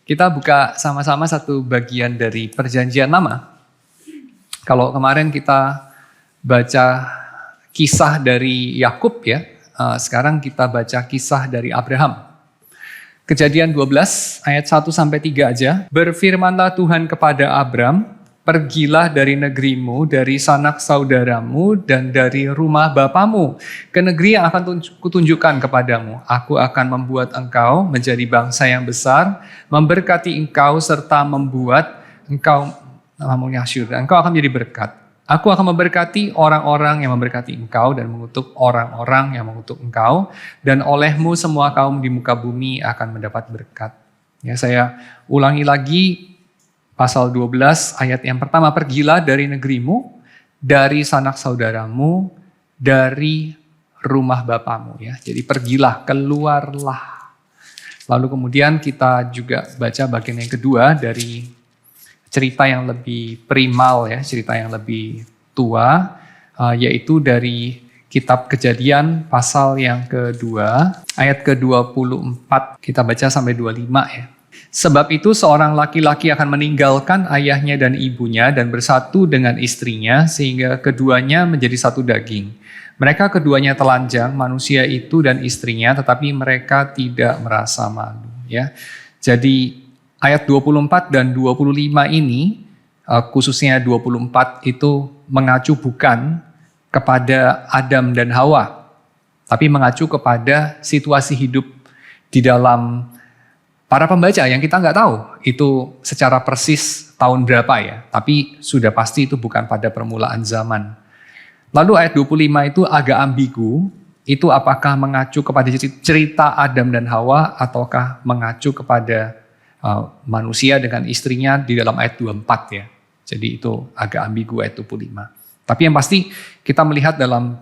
Kita buka sama-sama satu bagian dari Perjanjian Lama. Kalau kemarin kita baca kisah dari Yakub ya, sekarang kita baca kisah dari Abraham. Kejadian 12 ayat 1-3 aja. Berfirmanlah Tuhan kepada Abram, pergilah dari negerimu, dari sanak saudaramu, dan dari rumah bapamu, ke negeri yang akan kutunjukkan kepadamu. Aku akan membuat engkau menjadi bangsa yang besar, memberkati engkau, serta membuat engkau engkau akan menjadi berkat. Aku akan memberkati orang-orang yang memberkati engkau dan mengutuk orang-orang yang mengutuk engkau, dan olehmu semua kaum di muka bumi akan mendapat berkat. Ya, saya ulangi lagi pasal 12 ayat yang pertama, pergilah dari negerimu, dari sanak saudaramu, dari rumah bapamu. Ya, jadi pergilah, keluarlah. Lalu kemudian kita juga baca bagian yang kedua dari cerita yang lebih primal ya, cerita yang lebih tua, yaitu dari kitab Kejadian pasal yang kedua, ayat ke-24, kita baca sampai 25 ya. Sebab itu seorang laki-laki akan meninggalkan ayahnya dan ibunya dan bersatu dengan istrinya sehingga keduanya menjadi satu daging. Mereka keduanya telanjang, manusia itu dan istrinya, tetapi mereka tidak merasa malu. Ya, jadi ayat 24 dan 25 ini, khususnya 24 itu mengacu bukan kepada Adam dan Hawa, tapi mengacu kepada situasi hidup di dalam para pembaca yang kita nggak tahu itu secara persis tahun berapa ya, tapi sudah pasti itu bukan pada permulaan zaman. Lalu ayat 25 itu agak ambigu, itu apakah mengacu kepada cerita Adam dan Hawa ataukah mengacu kepada manusia dengan istrinya di dalam ayat 24 ya. Jadi itu agak ambigu ayat 25. Tapi yang pasti kita melihat dalam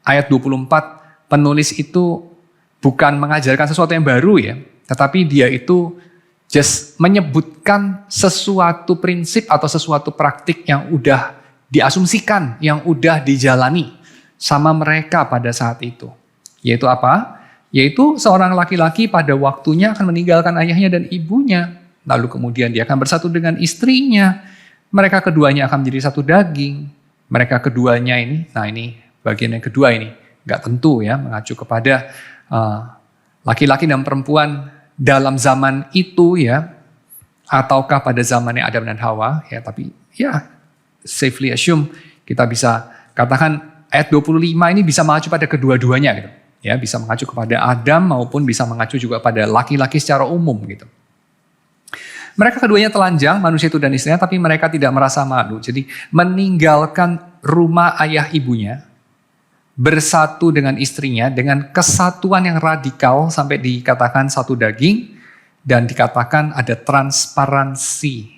ayat 24 penulis itu bukan mengajarkan sesuatu yang baru ya, tetapi dia itu just menyebutkan sesuatu prinsip atau sesuatu praktik yang udah diasumsikan, yang udah dijalani sama mereka pada saat itu. Yaitu apa? Yaitu seorang laki-laki pada waktunya akan meninggalkan ayahnya dan ibunya. Lalu kemudian dia akan bersatu dengan istrinya. Mereka keduanya akan menjadi satu daging. Mereka keduanya ini, nah ini bagian yang kedua ini. Nggak tentu ya, mengacu kepada laki-laki dan perempuan dalam zaman itu ya. Ataukah pada zamannya Adam dan Hawa ya. Tapi ya safely assume kita bisa katakan ayat 25 ini bisa mengacu pada kedua-duanya gitu. Ya, bisa mengacu kepada Adam maupun bisa mengacu juga pada laki-laki secara umum gitu. Mereka keduanya telanjang, manusia itu dan istrinya, tapi mereka tidak merasa malu. Jadi meninggalkan rumah ayah ibunya, bersatu dengan istrinya dengan kesatuan yang radikal sampai dikatakan satu daging dan dikatakan ada transparansi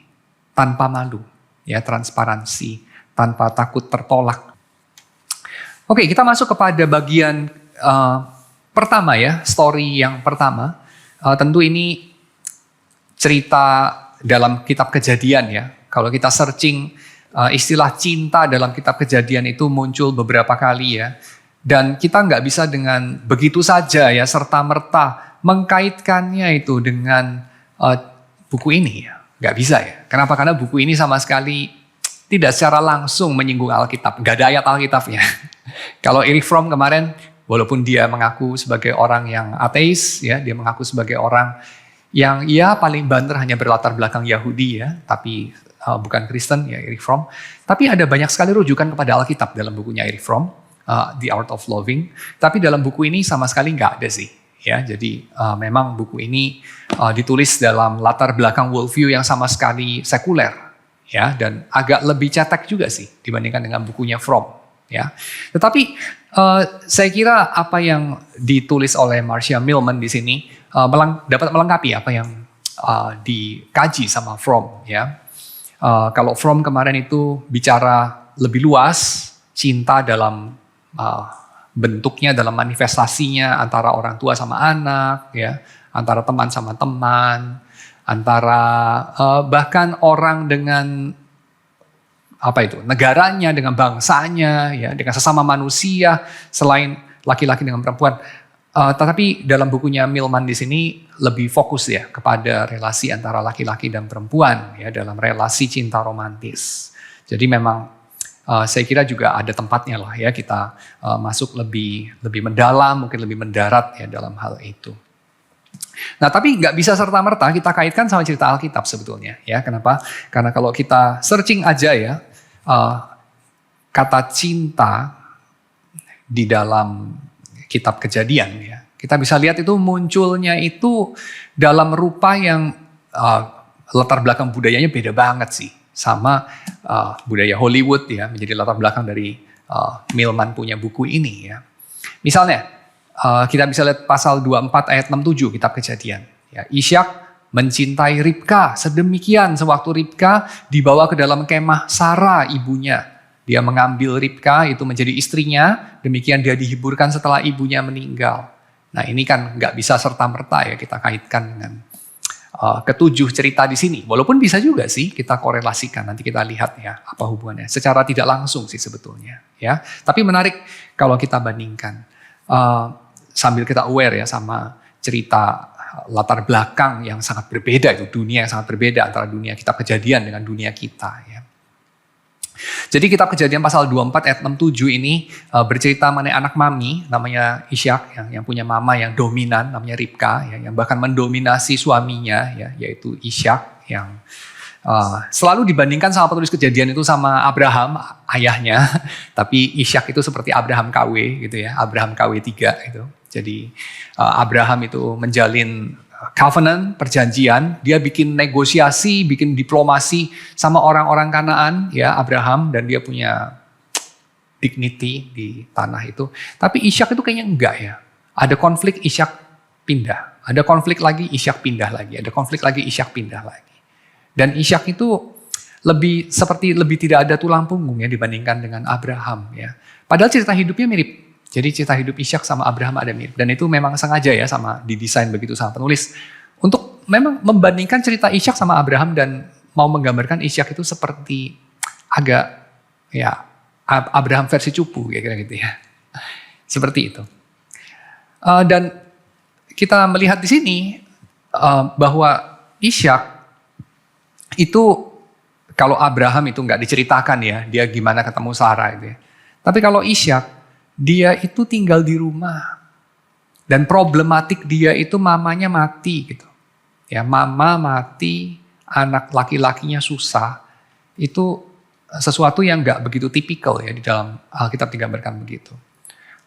tanpa malu. Ya, transparansi tanpa takut tertolak. Oke, kita masuk kepada bagian pertama ya, story yang pertama. Tentu ini cerita dalam kitab Kejadian ya. Kalau kita searching istilah cinta dalam kitab Kejadian itu muncul beberapa kali ya. Dan kita nggak bisa dengan begitu saja ya serta-merta mengkaitkannya itu dengan buku ini ya. Nggak bisa ya. Kenapa? Karena buku ini sama sekali tidak secara langsung menyinggung Alkitab. Nggak ada ayat Alkitabnya. Kalau Erich Fromm kemarin, walaupun dia mengaku sebagai orang yang ateis, ya, dia mengaku sebagai orang yang ya paling banter hanya berlatar belakang Yahudi ya, tapi bukan Kristen ya Erich Fromm. Tapi ada banyak sekali rujukan kepada Alkitab dalam bukunya Erich Fromm, The Art of Loving. Tapi dalam buku ini sama sekali nggak ada sih. Ya, jadi memang buku ini ditulis dalam latar belakang worldview yang sama sekali sekuler, ya, dan agak lebih cetek juga sih dibandingkan dengan bukunya Fromm. Ya, tetapi saya kira apa yang ditulis oleh Marcia Millman di sini dapat melengkapi apa yang dikaji sama Fromm. Ya, kalau Fromm kemarin itu bicara lebih luas cinta dalam bentuknya, dalam manifestasinya antara orang tua sama anak, ya, antara teman sama teman, antara bahkan orang dengan negaranya, dengan bangsanya, ya, dengan sesama manusia, selain laki-laki dengan perempuan. Tetapi dalam bukunya Milman di sini lebih fokus ya kepada relasi antara laki-laki dan perempuan ya dalam relasi cinta romantis. Jadi memang saya kira juga ada tempatnya lah ya kita masuk lebih mendalam, mungkin lebih mendarat ya dalam hal itu. Nah tapi nggak bisa serta-merta kita kaitkan sama cerita Alkitab sebetulnya ya. Kenapa? Karena kalau kita searching aja ya kata cinta di dalam kitab Kejadian ya. Kita bisa lihat itu munculnya itu dalam rupa yang latar belakang budayanya beda banget sih. Sama budaya Hollywood ya, menjadi latar belakang dari Milman punya buku ini ya. Misalnya, kita bisa lihat pasal 24 ayat 67 kitab Kejadian. Ya, Ishak mencintai Ribka sedemikian sewaktu Ribka dibawa ke dalam kemah Sarah ibunya. Dia mengambil Ribka itu menjadi istrinya, demikian dia dihiburkan setelah ibunya meninggal. Nah ini kan nggak bisa serta-merta ya kita kaitkan dengan ketujuh cerita di sini. Walaupun bisa juga sih kita korelasikan, nanti kita lihat ya apa hubungannya. Secara tidak langsung sih sebetulnya. Ya. Tapi menarik kalau kita bandingkan. Sambil kita aware ya sama cerita latar belakang yang sangat berbeda, itu dunia yang sangat berbeda antara dunia kitab Kejadian dengan dunia kita ya. Jadi kitab Kejadian pasal 24 ayat 67 ini bercerita mengenai anak mami namanya Ishak yang punya mama yang dominan namanya Ribka ya, yang bahkan mendominasi suaminya ya, yaitu Ishak yang selalu dibandingkan sama penulis Kejadian itu sama Abraham ayahnya, tapi Ishak itu seperti Abraham KW gitu ya, Abraham KW 3 gitu. Jadi Abraham itu menjalin covenant, perjanjian, dia bikin negosiasi, bikin diplomasi sama orang-orang Kanaan, ya Abraham, dan dia punya dignity di tanah itu. Tapi Ishak itu kayaknya enggak ya. Ada konflik Ishak pindah, ada konflik lagi Ishak pindah lagi, ada konflik lagi Ishak pindah lagi. Dan Ishak itu lebih tidak ada tulang punggung ya dibandingkan dengan Abraham ya. Padahal cerita hidupnya mirip. Jadi cerita hidup Ishak sama Abraham ada mirip. Dan itu memang sengaja ya sama didesain begitu sama penulis. Untuk memang membandingkan cerita Ishak sama Abraham dan mau menggambarkan Ishak itu seperti agak ya Abraham versi cupu kira-kira gitu ya. Seperti itu. Dan kita melihat di sini bahwa Ishak itu kalau Abraham itu nggak diceritakan ya, dia gimana ketemu Sarah itu ya. Tapi kalau Ishak dia itu tinggal di rumah. Dan problematik dia itu mamanya mati gitu. Ya, mama mati, anak laki-lakinya susah. Itu sesuatu yang gak begitu tipikal ya di dalam Alkitab digambarkan begitu.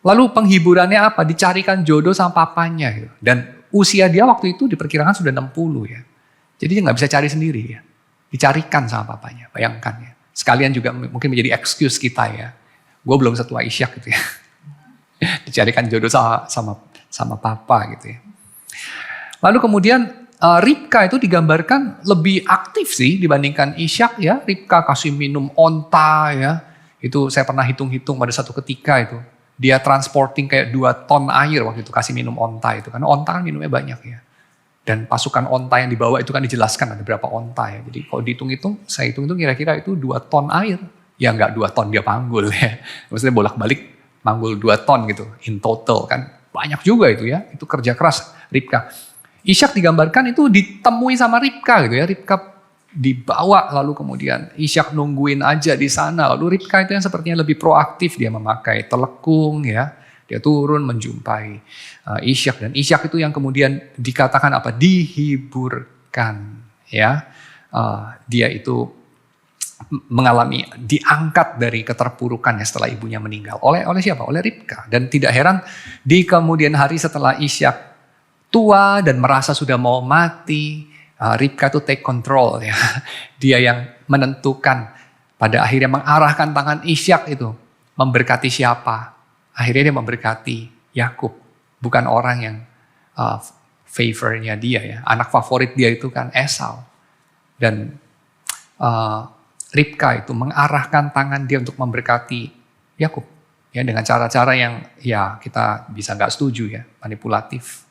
Lalu penghiburannya apa? Dicarikan jodoh sama papanya gitu. Dan usia dia waktu itu diperkirakan sudah 60 ya. Jadi dia gak bisa cari sendiri ya. Dicarikan sama papanya, bayangkan ya. Sekalian juga mungkin menjadi excuse kita ya. Gue belum setua Ishak gitu ya. Dicarikan jodoh sama papa gitu ya. Lalu kemudian Ribka itu digambarkan lebih aktif sih dibandingkan Ishak ya. Ribka kasih minum onta ya. Itu saya pernah hitung-hitung pada satu ketika itu. Dia transporting kayak 2 ton air waktu itu kasih minum onta itu. Karena onta kan minumnya banyak ya. Dan pasukan onta yang dibawa itu kan dijelaskan ada berapa onta ya. Jadi kalau dihitung-hitung, saya hitung-hitung kira-kira itu 2 ton air. Ya enggak 2 ton dia panggul ya. Maksudnya bolak-balik manggul 2 ton gitu in total kan. Banyak juga itu ya. Itu kerja keras Ribka. Ishak digambarkan itu ditemui sama Ribka gitu ya. Ribka dibawa lalu kemudian Ishak nungguin aja di sana. Lalu Ribka itu yang sepertinya lebih proaktif. Dia memakai telekung ya. Dia turun menjumpai Ishak. Dan Ishak itu yang kemudian dikatakan apa? Dihiburkan ya. Dia itu mengalami diangkat dari keterpurukannya setelah ibunya meninggal. Oleh siapa? Oleh Ribka. Dan tidak heran di kemudian hari setelah Ishak tua dan merasa sudah mau mati, Ribka itu take control ya. Dia yang menentukan pada akhirnya mengarahkan tangan Ishak itu memberkati siapa. Akhirnya dia memberkati Yakub, bukan orang yang favornya dia ya. Anak favorit dia itu kan Esau. Dan Ribka itu mengarahkan tangan dia untuk memberkati Yakub ya dengan cara-cara yang ya kita bisa nggak setuju ya, manipulatif.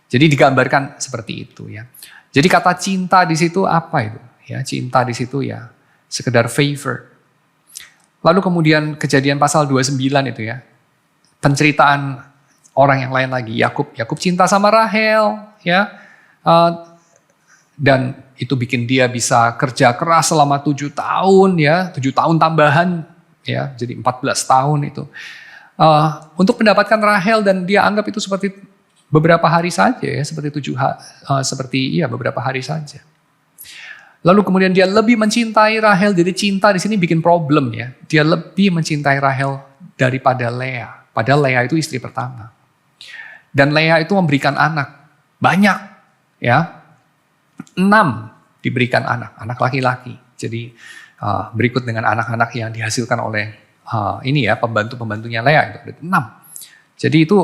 Jadi digambarkan seperti itu ya. Jadi kata cinta di situ apa itu? Ya, cinta di situ ya sekedar favor. Lalu kemudian Kejadian pasal 29 itu ya. Penceritaan orang yang lain lagi. Yakub cinta sama Rahel, ya, dan itu bikin dia bisa kerja keras selama 7 tahun, ya, 7 tahun tambahan, ya, jadi 14 tahun itu. Untuk mendapatkan Rahel, dan dia anggap itu seperti beberapa hari saja, ya, seperti beberapa hari saja. Lalu kemudian dia lebih mencintai Rahel, jadi cinta di sini bikin problem, ya. Dia lebih mencintai Rahel daripada Lea. Padahal Lea itu istri pertama. Dan Lea itu memberikan anak banyak, ya. 6 diberikan anak laki-laki. Jadi berikut dengan anak-anak yang dihasilkan oleh pembantu-pembantunya Lea itu ada 6. Jadi itu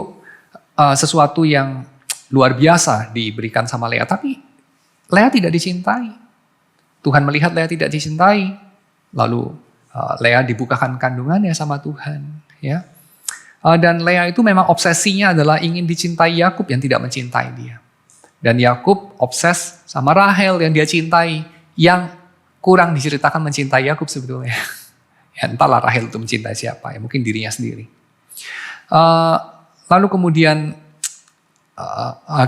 sesuatu yang luar biasa diberikan sama Lea, tapi Lea tidak dicintai. Tuhan melihat Lea tidak dicintai, lalu Lea dibukakan kandungannya sama Tuhan, ya. Dan Lea itu memang obsesinya adalah ingin dicintai Yakub yang tidak mencintai dia. Dan Yakub obses sama Rahel yang dia cintai, yang kurang diceritakan mencintai Yakub sebetulnya. Ya, entahlah Rahel itu mencintai siapa, ya mungkin dirinya sendiri. Lalu kemudian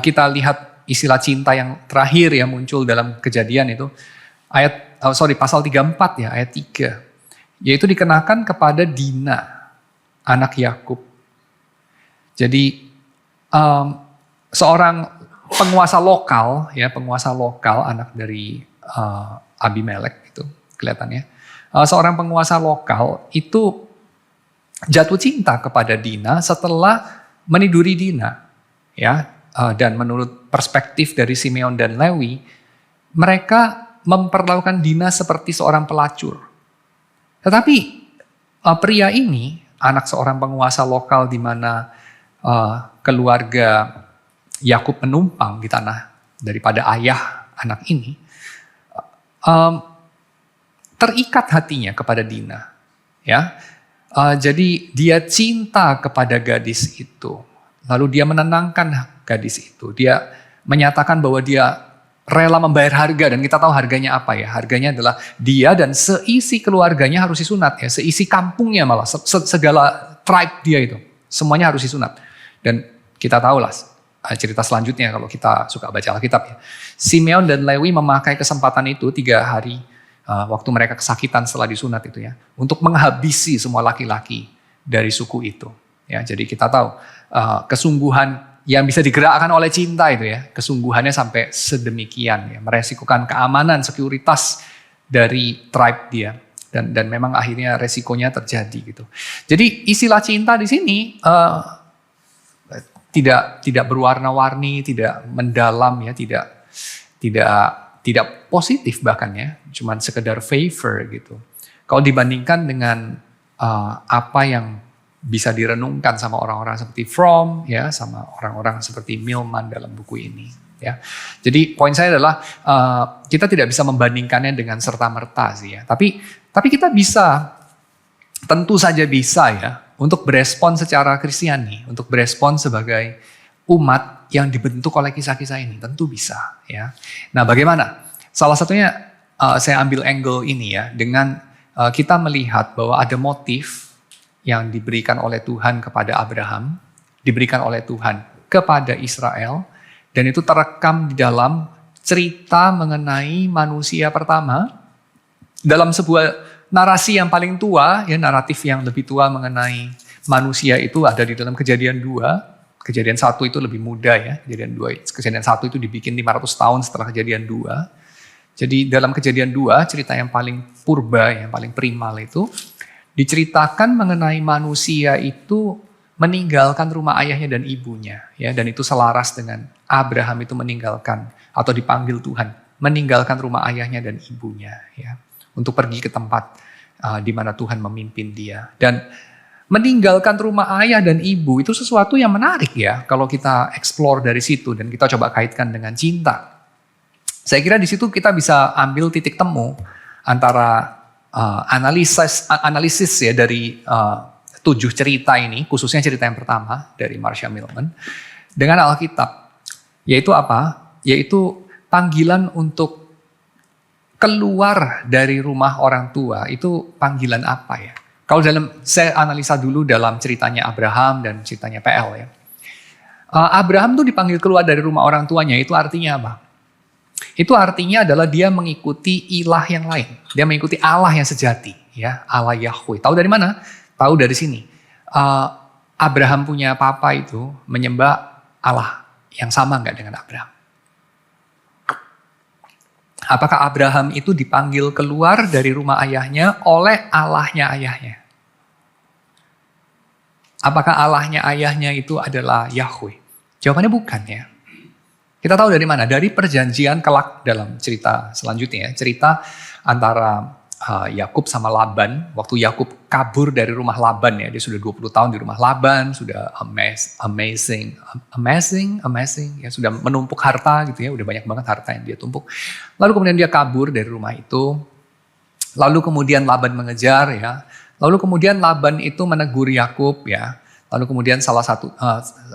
kita lihat istilah cinta yang terakhir yang muncul dalam Kejadian itu. Pasal 34 ya, ayat 3. Yaitu dikenakan kepada Dina, anak Yakub. Jadi seorang penguasa lokal, anak dari Abimelek itu kelihatannya. Seorang penguasa lokal itu jatuh cinta kepada Dina setelah meniduri Dina, ya. Dan menurut perspektif dari Simeon dan Lewi, mereka memperlakukan Dina seperti seorang pelacur. Tetapi pria ini, anak seorang penguasa lokal di mana keluarga Yakub menumpang di tanah daripada ayah anak ini, terikat hatinya kepada Dina. Ya, jadi dia cinta kepada gadis itu. Lalu dia menenangkan gadis itu. Dia menyatakan bahwa dia rela membayar harga, dan kita tahu harganya apa ya. Harganya adalah dia dan seisi keluarganya harus disunat, ya. Seisi kampungnya malah, segala tribe dia itu. Semuanya harus disunat. Dan kita tahulah cerita selanjutnya kalau kita suka baca Alkitab, ya. Simeon dan Lewi memakai kesempatan itu 3 hari waktu mereka kesakitan setelah disunat itu, ya, untuk menghabisi semua laki-laki dari suku itu. Ya, jadi kita tahu kesungguhan yang bisa digerakkan oleh cinta itu, ya, kesungguhannya sampai sedemikian, ya, meresikukan keamanan, sekuritas dari tribe dia, dan memang akhirnya resikonya terjadi gitu. Jadi istilah cinta di sini tidak berwarna-warni, tidak mendalam, ya, tidak positif bahkan, ya, cuman sekedar favor gitu. Kalau dibandingkan dengan apa yang bisa direnungkan sama orang-orang seperti Fromm, ya, sama orang-orang seperti Milman dalam buku ini, ya. Jadi poin saya adalah kita tidak bisa membandingkannya dengan serta-merta sih, ya. Tapi kita bisa, tentu saja bisa, ya, untuk berespon secara Kristiani, untuk berespon sebagai umat yang dibentuk oleh kisah-kisah ini, tentu bisa, ya. Nah, bagaimana? Salah satunya saya ambil angle ini, ya, dengan kita melihat bahwa ada motif yang diberikan oleh Tuhan kepada Abraham, diberikan oleh Tuhan kepada Israel, dan itu terekam di dalam cerita mengenai manusia pertama, dalam sebuah narasi yang paling tua, ya, naratif yang lebih tua mengenai manusia itu ada di dalam Kejadian 2. Kejadian 1 itu lebih muda, ya, Kejadian 1 itu dibikin 500 tahun setelah Kejadian 2. Jadi dalam Kejadian 2, cerita yang paling purba, yang paling primal itu, diceritakan mengenai manusia itu meninggalkan rumah ayahnya dan ibunya, ya, dan itu selaras dengan Abraham itu meninggalkan atau dipanggil Tuhan meninggalkan rumah ayahnya dan ibunya, ya, untuk pergi ke tempat di mana Tuhan memimpin dia. Dan meninggalkan rumah ayah dan ibu itu sesuatu yang menarik, ya, kalau kita explore dari situ dan kita coba kaitkan dengan cinta. Saya kira di situ kita bisa ambil titik temu antara analisis ya dari 7 cerita ini, khususnya cerita yang pertama dari Marcia Milman, dengan Alkitab. Yaitu apa? Yaitu panggilan untuk keluar dari rumah orang tua. Itu panggilan apa, ya? Kalau saya analisa dulu dalam ceritanya Abraham dan ceritanya PL, ya. Abraham tuh dipanggil keluar dari rumah orang tuanya, itu artinya apa? Itu artinya adalah dia mengikuti ilah yang lain. Dia mengikuti Allah yang sejati, ya, Allah Yahweh. Tahu dari mana? Tahu dari sini. Abraham punya papa itu menyembah Allah yang sama nggak dengan Abraham? Apakah Abraham itu dipanggil keluar dari rumah ayahnya oleh Allahnya ayahnya? Apakah Allahnya ayahnya itu adalah Yahweh? Jawabannya bukan, ya. Kita tahu dari mana? Dari perjanjian kelak dalam cerita selanjutnya. Cerita antara Yakub sama Laban. Waktu Yakub kabur dari rumah Laban, ya, dia sudah 20 tahun di rumah Laban, sudah amazing, ya, sudah menumpuk harta gitu, ya, udah banyak banget harta yang dia tumpuk. Lalu kemudian dia kabur dari rumah itu. Lalu kemudian Laban mengejar, ya. Lalu kemudian Laban itu menegur Yakub, ya. Lalu kemudian salah satu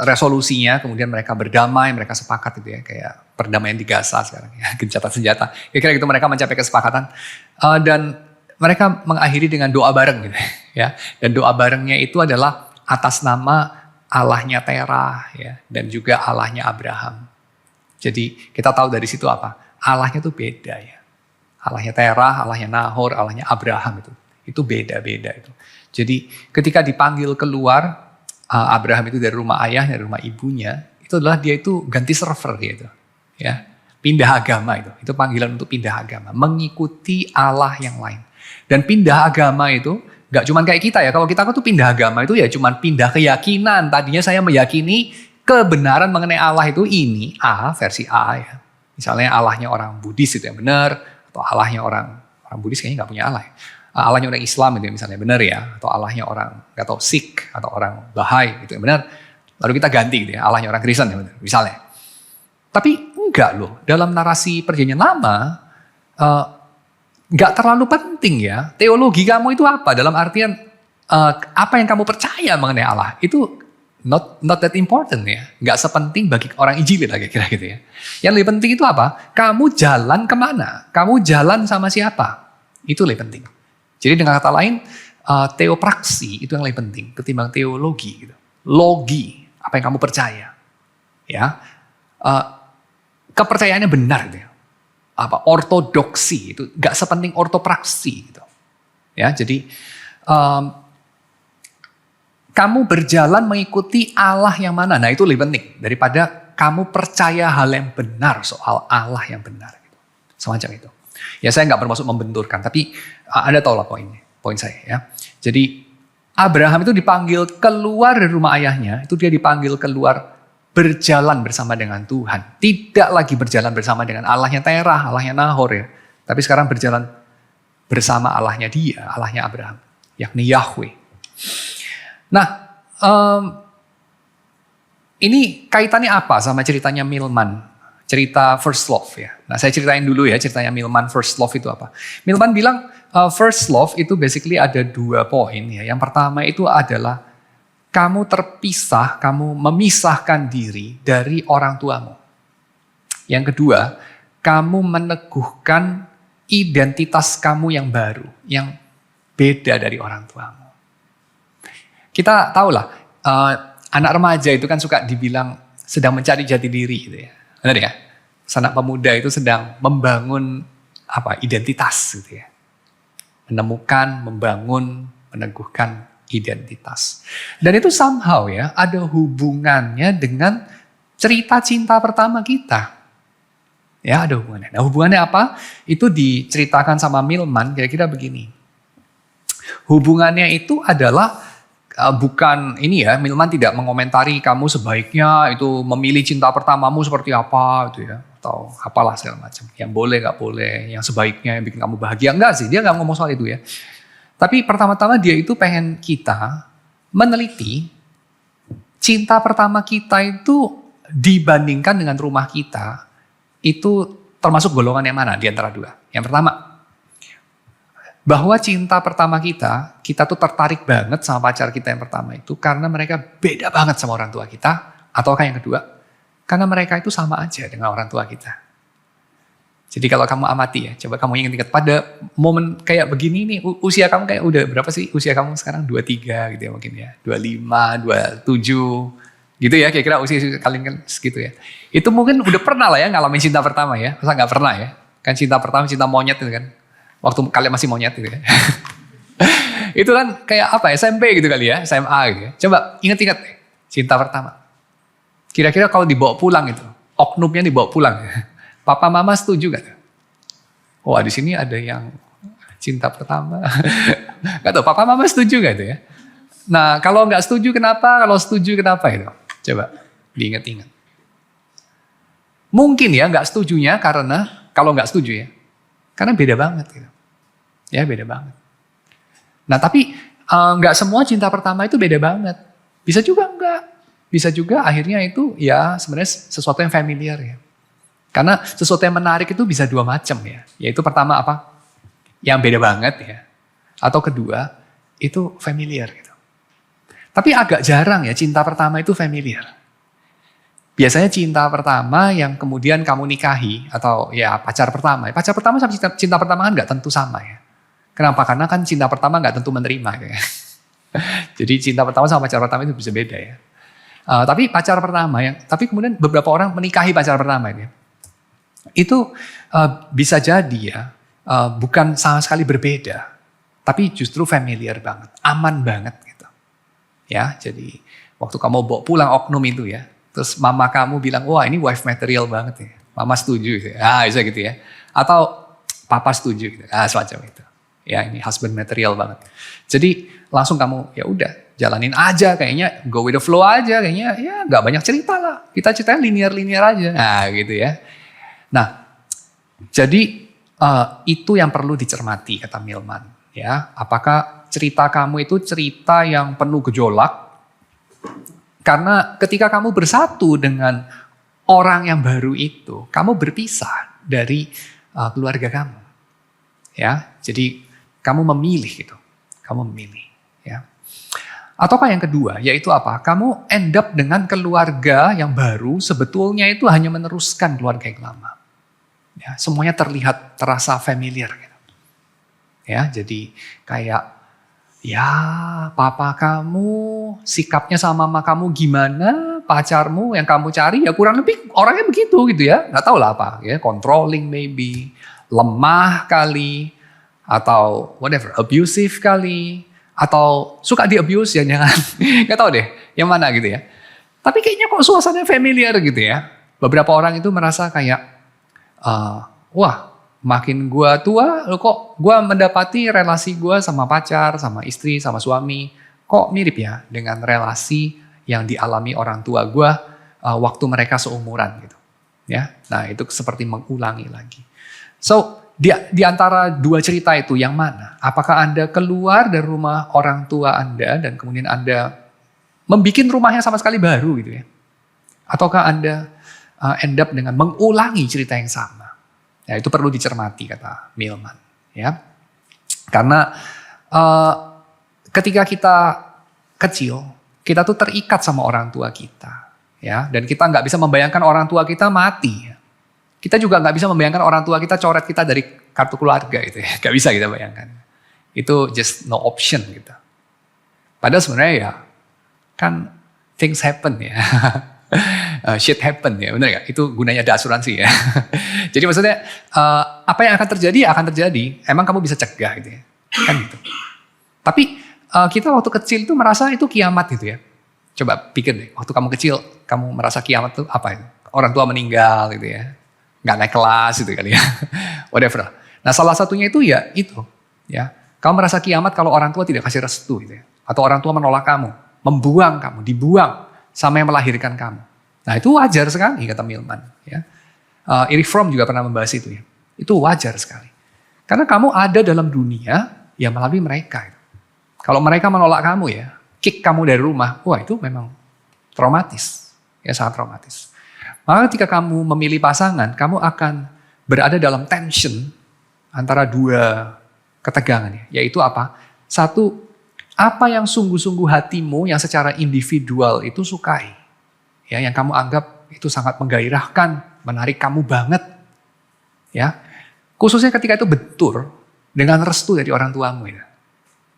resolusinya, kemudian mereka berdamai, mereka sepakat gitu, ya, kayak perdamaian di Gaza sekarang, ya, gencatan senjata. Kira-kira gitu mereka mencapai kesepakatan dan mereka mengakhiri dengan doa bareng gitu, ya. Dan doa barengnya itu adalah atas nama Allahnya Terah, ya, dan juga Allahnya Abraham. Jadi kita tahu dari situ apa? Allahnya tuh beda, ya. Allahnya Terah, Allahnya Nahor, Allahnya Abraham itu beda-beda itu. Jadi ketika dipanggil keluar Abraham itu dari rumah ayah, dari rumah ibunya, itu adalah dia itu ganti server gitu, ya, pindah agama itu panggilan untuk pindah agama, mengikuti Allah yang lain. Dan pindah agama itu nggak cuma kayak kita, ya, kalau kita tuh pindah agama itu ya cuma pindah keyakinan. Tadinya saya meyakini kebenaran mengenai Allah itu ini A, versi A, ya. Misalnya Allahnya orang Buddhis itu yang benar, atau Allahnya orang Buddhis kayaknya nggak punya Allah, ya. Allahnya orang Islam itu misalnya benar, ya, atau Allahnya orang nggak tahu Sikh atau orang Bahai itu yang benar. Lalu kita ganti gitu, ya, Allahnya orang Kristen, ya, benar, misalnya. Tapi enggak loh, dalam narasi perjanjian lama nggak terlalu penting, ya. Teologi kamu itu apa? Dalam artian apa yang kamu percaya mengenai Allah itu not that important, ya. Nggak sepenting bagi orang Injil lah kira-kira gitu, ya. Yang lebih penting itu apa? Kamu jalan kemana? Kamu jalan sama siapa? Itu lebih penting. Jadi dengan kata lain, teopraksi itu yang lebih penting ketimbang teologi. Gitu. Logi, apa yang kamu percaya, ya, kepercayaannya benar, gitu, ya. Apa ortodoksi itu nggak sepenting ortopraksi, gitu, ya. Jadi kamu berjalan mengikuti Allah yang mana, nah itu lebih penting daripada kamu percaya hal yang benar soal Allah yang benar, gitu. Semacam itu. Ya saya nggak bermaksud membenturkan, tapi Anda tahu lah poin saya, ya. Jadi Abraham itu dipanggil keluar dari rumah ayahnya, itu dia dipanggil keluar berjalan bersama dengan Tuhan. Tidak lagi berjalan bersama dengan Allahnya Terah, Allahnya Nahor, ya. Tapi sekarang berjalan bersama Allahnya dia, Allahnya Abraham, yakni Yahweh. Nah, ini kaitannya apa sama ceritanya Milman? Cerita First Love, ya. Nah saya ceritain dulu, ya, ceritanya Milman First Love itu apa. Milman bilang First Love itu basically ada 2 poin, ya. Yang pertama itu adalah kamu terpisah, kamu memisahkan diri dari orang tuamu. Yang kedua, kamu meneguhkan identitas kamu yang baru, yang beda dari orang tuamu. Kita tahulah anak remaja itu kan suka dibilang sedang mencari jati diri, gitu, ya. Benar, ya? Anak pemuda itu sedang membangun identitas, gitu, ya. Menemukan, membangun, meneguhkan identitas. Dan itu somehow, ya, ada hubungannya dengan cerita cinta pertama kita. Ya, ada hubungannya. Nah, hubungannya apa? Itu diceritakan sama Milman kira-kira begini. Hubungannya itu adalah bukan ini, ya, Milman tidak mengomentari kamu sebaiknya itu memilih cinta pertamamu seperti apa, gitu, ya, atau apalah segala macam. Yang boleh, nggak boleh, yang sebaiknya yang bikin kamu bahagia, enggak sih, dia nggak ngomong soal itu, ya. Tapi pertama-tama dia itu pengen kita meneliti cinta pertama kita itu dibandingkan dengan rumah kita itu termasuk golongan yang mana di antara 2. Yang pertama, bahwa cinta pertama kita tuh tertarik banget sama pacar kita yang pertama itu karena mereka beda banget sama orang tua kita. Ataukah yang kedua, karena mereka itu sama aja dengan orang tua kita. Jadi kalau kamu amati, ya, coba kamu ingat-ingat pada momen kayak begini nih, usia kamu kayak udah berapa sih usia kamu sekarang? 23 gitu, ya, mungkin, ya, 25, 27. Gitu ya, kira-kira usia kalian kan segitu ya. Itu mungkin udah pernah lah ya ngalamin cinta pertama ya. Masa nggak pernah ya? Kan cinta pertama, cinta monyet itu kan. Waktu kalian masih monyet gitu ya. Itu kan kayak apa, SMP gitu kali ya, SMA gitu ya. Coba ingat-ingat deh, cinta pertama. Kira-kira kalau dibawa pulang itu, oknumnya dibawa pulang. Papa mama setuju gak? Wah di sini ada yang cinta pertama. Gak tahu, papa mama setuju gak itu ya? Nah kalau nggak setuju kenapa? Kalau setuju kenapa itu? Coba diingat-ingat. Mungkin ya nggak setujunya karena, kalau nggak setuju ya, karena beda banget gitu. Ya beda banget. Nah tapi nggak semua cinta pertama itu beda banget. Bisa juga enggak. Bisa juga akhirnya itu ya sebenarnya sesuatu yang familiar ya. Karena sesuatu yang menarik itu bisa dua macam ya. Yaitu pertama apa? Yang beda banget ya. Atau kedua itu familiar gitu. Tapi agak jarang ya cinta pertama itu familiar. Biasanya cinta pertama yang kemudian kamu nikahi atau ya pacar pertama. Pacar pertama sama cinta pertama kan nggak tentu sama ya. Kenapa? Karena kan cinta pertama nggak tentu menerima. Ya. Jadi cinta pertama sama pacar pertama itu bisa beda ya. Tapi pacar pertama ya, tapi kemudian beberapa orang menikahi pacar pertama ini. Itu bisa jadi ya, bukan sama sekali berbeda. Tapi justru familiar banget, aman banget gitu. Ya, jadi waktu kamu bawa pulang oknum itu ya, terus mama kamu bilang, wah ini wife material banget ya. Mama setuju gitu ya, bisa gitu ya. Atau papa setuju gitu, semacam itu. Ya ini husband material banget. Jadi langsung kamu ya udah jalanin aja kayaknya, go with the flow aja kayaknya, ya nggak banyak cerita lah. Kita ceritain linear aja, gitu ya. Nah, jadi itu yang perlu dicermati kata Milman. Ya, apakah cerita kamu itu cerita yang penuh gejolak? Karena ketika kamu bersatu dengan orang yang baru itu, kamu berpisah dari keluarga kamu. Ya, jadi kamu memilih gitu. Kamu memilih, ya. Ataukah yang kedua, yaitu apa? Kamu end up dengan keluarga yang baru, sebetulnya itu hanya meneruskan keluarga yang lama. Ya, semuanya terasa familiar gitu. Ya, jadi kayak ya papa kamu sikapnya sama mama kamu gimana, pacarmu yang kamu cari ya kurang lebih orangnya begitu gitu ya. Nggak tahu lah apa ya, controlling maybe, lemah kali, atau whatever, abusive kali, atau suka di abuse ya jangan, nggak tahu deh yang mana gitu ya. Tapi kayaknya kok suasananya familiar gitu ya. Beberapa orang itu merasa kayak, wah makin gua tua, kok gua mendapati relasi gua sama pacar, sama istri, sama suami, kok mirip ya dengan relasi yang dialami orang tua gua waktu mereka seumuran gitu. Ya, nah itu seperti mengulangi lagi. So di antara dua cerita itu yang mana? Apakah Anda keluar dari rumah orang tua Anda dan kemudian Anda membuat rumahnya sama sekali baru gitu ya? Ataukah Anda end up dengan mengulangi cerita yang sama? Ya, itu perlu dicermati kata Milman. Ya, karena ketika kita kecil, kita tuh terikat sama orang tua kita, ya, dan kita nggak bisa membayangkan orang tua kita mati. Kita juga nggak bisa membayangkan orang tua kita coret kita dari kartu keluarga itu, ya, nggak bisa kita bayangkan. Itu just no option gitu. Padahal sebenarnya ya kan things happen ya. Shit happen ya, benar gak? Itu gunanya ada asuransi ya. Jadi maksudnya apa yang akan terjadi akan terjadi. Emang kamu bisa cegah gitu ya, kan gitu. Tapi kita waktu kecil itu merasa itu kiamat gitu ya. Coba pikir deh, waktu kamu kecil kamu merasa kiamat itu apa itu? Orang tua meninggal gitu ya, nggak naik kelas gitu kali ya, whatever. Nah salah satunya itu ya itu ya. Kamu merasa kiamat kalau orang tua tidak kasih restu gitu ya, atau orang tua menolak kamu, membuang kamu, dibuang sama yang melahirkan kamu. Nah itu wajar sekali kata Milman. Ya. Erich Fromm juga pernah membahas itu ya. Itu wajar sekali. Karena kamu ada dalam dunia ya melalui mereka. Kalau mereka menolak kamu ya, kick kamu dari rumah, wah itu memang traumatis. Ya sangat traumatis. Maka ketika kamu memilih pasangan, kamu akan berada dalam tension antara dua ketegangan. Ya. Yaitu apa? Satu, apa yang sungguh-sungguh hatimu yang secara individual itu sukai. Ya, yang kamu anggap itu sangat menggairahkan, menarik kamu banget. Ya. Khususnya ketika itu bentur dengan restu dari orang tuamu ya.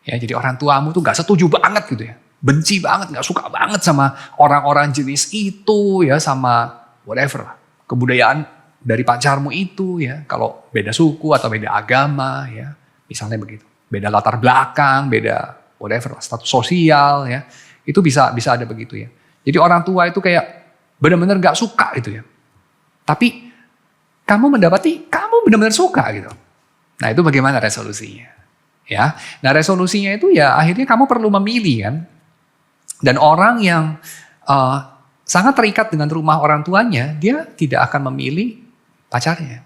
Ya, jadi orang tuamu tuh gak setuju banget gitu ya. benci banget, nggak suka banget sama orang-orang jenis itu ya, sama whatever lah, kebudayaan dari pacarmu itu ya, kalau beda suku atau beda agama ya, misalnya begitu, beda latar belakang, beda whatever lah, status sosial ya, itu bisa ada begitu ya. Jadi orang tua itu kayak benar-benar nggak suka itu ya, tapi kamu mendapati kamu benar-benar suka gitu. Nah itu bagaimana resolusinya? Ya, nah resolusinya itu ya akhirnya kamu perlu memilih kan. Dan orang yang sangat terikat dengan rumah orang tuanya, dia tidak akan memilih pacarnya.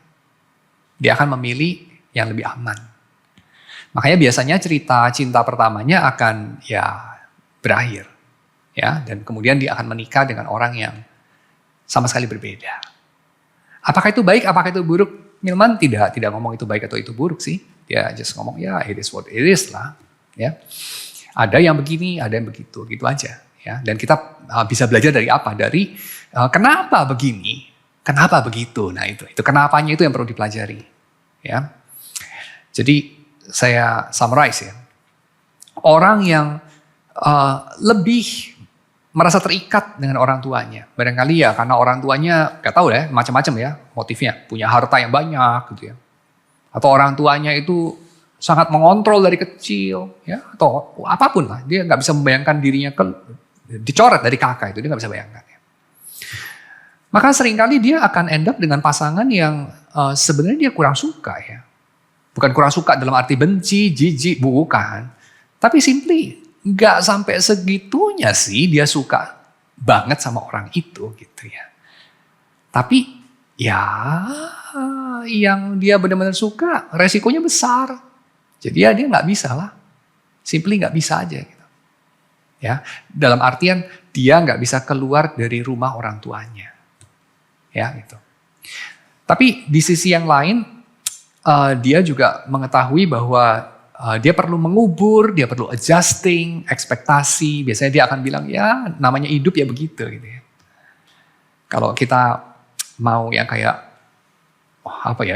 Dia akan memilih yang lebih aman. Makanya biasanya cerita cinta pertamanya akan ya berakhir. Ya, dan kemudian dia akan menikah dengan orang yang sama sekali berbeda. Apakah itu baik, apakah itu buruk? Milman tidak ngomong itu baik atau itu buruk sih. Dia just ngomong ya it is what it is lah. Ya. Ada yang begini, ada yang begitu, gitu aja. Ya. Dan kita bisa belajar dari apa? Dari kenapa begini, kenapa begitu. Nah itu kenapanya itu yang perlu dipelajari. Ya. Jadi saya summarize ya. Orang yang lebih merasa terikat dengan orang tuanya. Barangkali ya karena orang tuanya gak tahu ya, macam-macam ya motifnya. Punya harta yang banyak gitu ya. Atau orang tuanya itu sangat mengontrol dari kecil, ya, atau apapun lah. Dia nggak bisa membayangkan dirinya dicoret dari kakak itu, dia nggak bisa bayangkan. Ya. Maka seringkali dia akan end up dengan pasangan yang sebenarnya dia kurang suka ya. Bukan kurang suka dalam arti benci, jijik, bukan. Tapi simply nggak sampai segitunya sih dia suka banget sama orang itu gitu ya. Tapi ya yang dia benar-benar suka resikonya besar. Jadi ya dia nggak bisa lah, simply nggak bisa aja gitu. Ya, dalam artian dia nggak bisa keluar dari rumah orang tuanya, ya gitu. Tapi di sisi yang lain, dia juga mengetahui bahwa dia perlu mengubur, dia perlu adjusting, ekspektasi. Biasanya dia akan bilang ya namanya hidup ya begitu gitu ya. Kalau kita mau yang kayak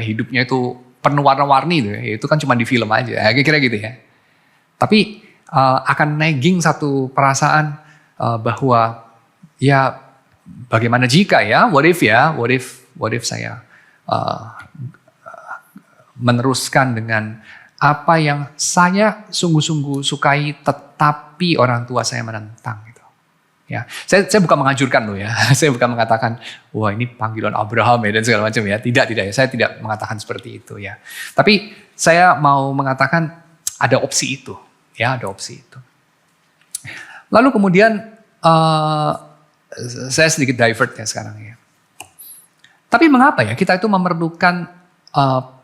hidupnya itu penuh warna-warni itu kan cuma di film aja, kira-kira gitu ya. Tapi akan nagging satu perasaan bahwa ya bagaimana jika ya, what if saya meneruskan dengan apa yang saya sungguh-sungguh sukai, tetapi orang tua saya menentang gitu. Ya, saya bukan mengajurkan loh ya, saya bukan mengatakan wah ini panggilan Abraham ya dan segala macam ya, tidak ya, saya tidak mengatakan seperti itu ya. Tapi saya mau mengatakan ada opsi itu, ya ada opsi itu. Lalu kemudian saya sedikit divert ya sekarang ya. Tapi mengapa ya kita itu memerlukan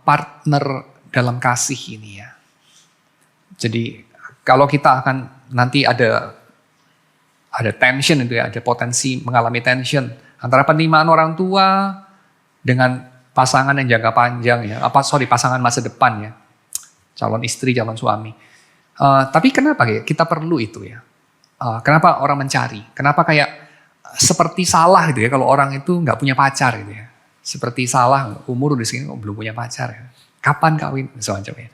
partner dalam kasih ini ya? Jadi kalau kita akan nanti ada tension itu ya, ada potensi mengalami tension antara penerimaan orang tua dengan pasangan yang jangka panjang ya, pasangan masa depan ya, calon istri, calon suami. Tapi kenapa ya kita perlu itu ya? Kenapa orang mencari? Kenapa kayak seperti salah gitu ya kalau orang itu nggak punya pacar gitu ya? Seperti salah umur di sini belum punya pacar ya. Kapan kawin semacam ya?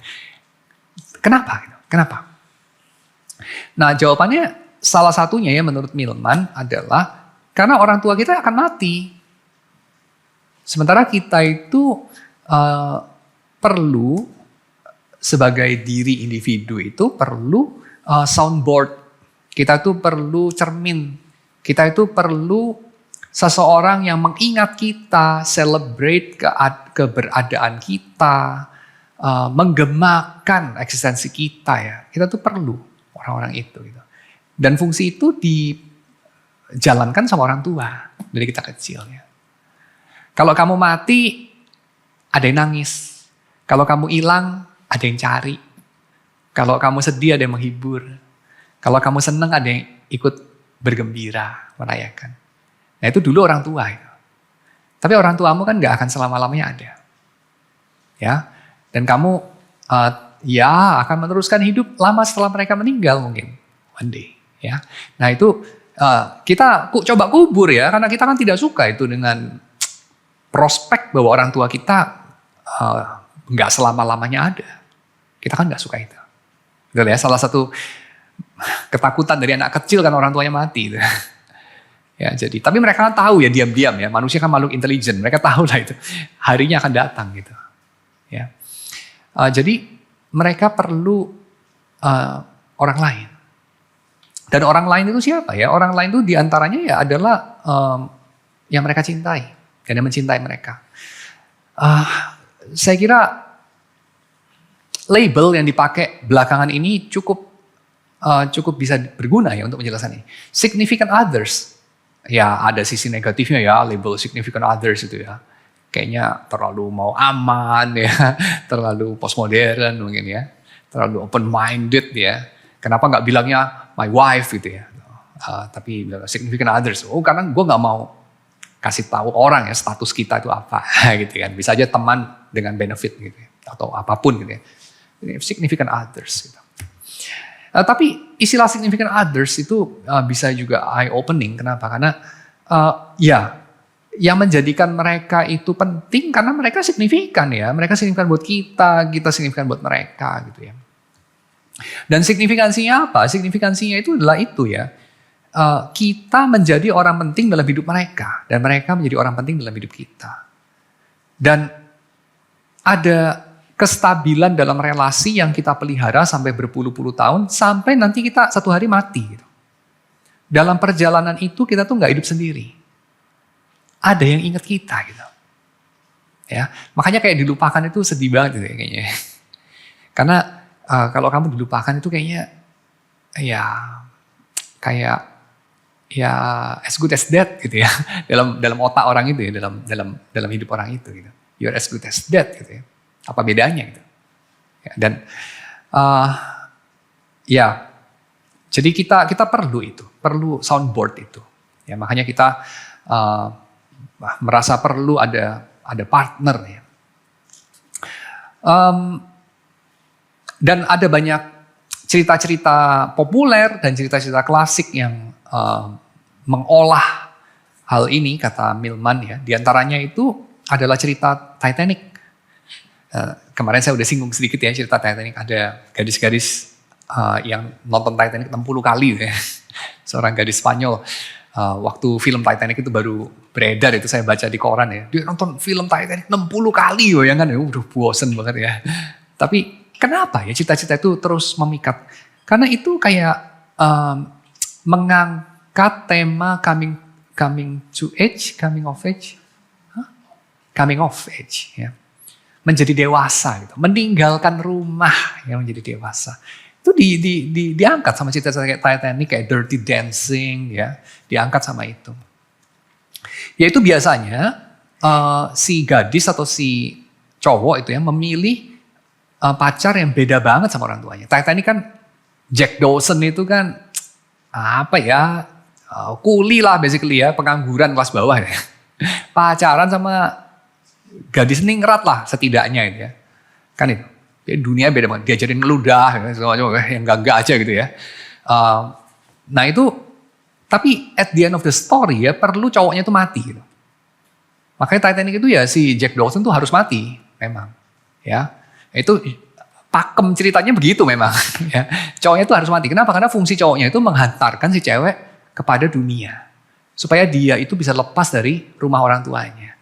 Kenapa? Kenapa? Nah jawabannya salah satunya ya menurut Milman adalah karena orang tua kita akan mati. Sementara kita itu perlu sebagai diri individu itu perlu soundboard. Kita itu perlu cermin. Kita itu perlu seseorang yang mengingat kita, celebrate keberadaan kita, menggemakan eksistensi kita ya. Kita tuh perlu orang-orang itu gitu. Dan fungsi itu dijalankan sama orang tua dari kita kecil ya. Kalau kamu mati, ada yang nangis. Kalau kamu hilang, ada yang cari. Kalau kamu sedih, ada yang menghibur. Kalau kamu senang, ada yang ikut bergembira, merayakan. Nah itu dulu orang tua itu. Tapi orang tuamu kan gak akan selama-lamanya ada. Ya, dan kamu ya akan meneruskan hidup lama setelah mereka meninggal mungkin. One day. Ya, nah itu kita coba kubur ya, karena kita kan tidak suka itu dengan prospek bahwa orang tua kita nggak selama-lamanya ada. Kita kan nggak suka itu. Betul ya, salah satu ketakutan dari anak kecil kan orang tuanya mati. Gitu. Ya, jadi, tapi mereka kan tahu ya diam-diam ya, manusia kan makhluk intelijen, mereka tahu lah itu harinya akan datang gitu. Ya, jadi mereka perlu orang lain. Dan orang lain itu siapa ya? Orang lain itu diantaranya ya adalah yang mereka cintai dan yang mencintai mereka. Saya kira label yang dipakai belakangan ini cukup bisa berguna ya untuk menjelaskan ini. Significant others. Ya ada sisi negatifnya ya, label significant others itu ya. Kayaknya terlalu mau aman ya, terlalu postmodern mungkin ya. Terlalu open minded ya. Kenapa nggak bilangnya my wife gitu ya. Tapi significant others. Oh karena gue nggak mau kasih tahu orang ya status kita itu apa gitu kan. Bisa aja teman dengan benefit gitu ya. Atau apapun gitu ya. Significant others gitu. Tapi istilah significant others itu bisa juga eye opening. Kenapa? Karena yang menjadikan mereka itu penting karena mereka signifikan ya. Mereka signifikan buat kita signifikan buat mereka gitu ya. Dan signifikansinya apa? Signifikansinya itu adalah itu ya. Kita menjadi orang penting dalam hidup mereka dan mereka menjadi orang penting dalam hidup kita. Dan ada kestabilan dalam relasi yang kita pelihara sampai berpuluh-puluh tahun, sampai nanti kita satu hari mati. Gitu. Dalam perjalanan itu kita tuh nggak hidup sendiri. Ada yang ingat kita gitu. Ya, makanya kayak dilupakan itu sedih banget gitu ya, kayaknya. Karena kalau kamu dilupakan itu kayaknya kayak as good as dead gitu ya. dalam otak orang itu ya, dalam hidup orang itu gitu. You're as good as dead gitu ya. Apa bedanya gitu. Ya, dan jadi kita perlu itu, perlu soundboard itu. Ya, makanya kita merasa perlu ada partner ya. Dan ada banyak cerita-cerita populer dan cerita-cerita klasik yang mengolah hal ini, kata Milman ya. Di antaranya itu adalah cerita Titanic. Kemarin saya udah singgung sedikit ya cerita Titanic. Ada gadis-gadis yang nonton Titanic 60 kali ya. Seorang gadis Spanyol. Waktu film Titanic itu baru beredar itu saya baca di koran ya. Dia nonton film Titanic 60 kali ya kan. Udah bosen banget ya. Tapi kenapa ya cita-cita itu terus memikat? Karena itu kayak mengangkat tema coming of age ya. Menjadi dewasa gitu, meninggalkan rumah yang menjadi dewasa. Itu diangkat sama cerita-cerita kayak Titanic, kayak Dirty Dancing ya, diangkat sama itu. Yaitu biasanya si gadis atau si cowok itu ya memilih pacar yang beda banget sama orang tuanya. Titanic kan Jack Dawson itu kan kuli lah basically ya, pengangguran kelas bawah ya. Pacaran sama gadis ningrat lah setidaknya itu ya. Kan itu. Dunia beda banget. Diajarin ngeludah, segala macam yang enggak aja gitu ya. Nah itu, tapi at the end of the story ya perlu cowoknya itu mati gitu. Makanya Titanic itu ya si Jack Dawson tuh harus mati memang. Ya, itu pakem ceritanya begitu memang. Ya. Cowoknya itu harus mati. Kenapa? Karena fungsi cowoknya itu menghantarkan si cewek kepada dunia. Supaya dia itu bisa lepas dari rumah orang tuanya.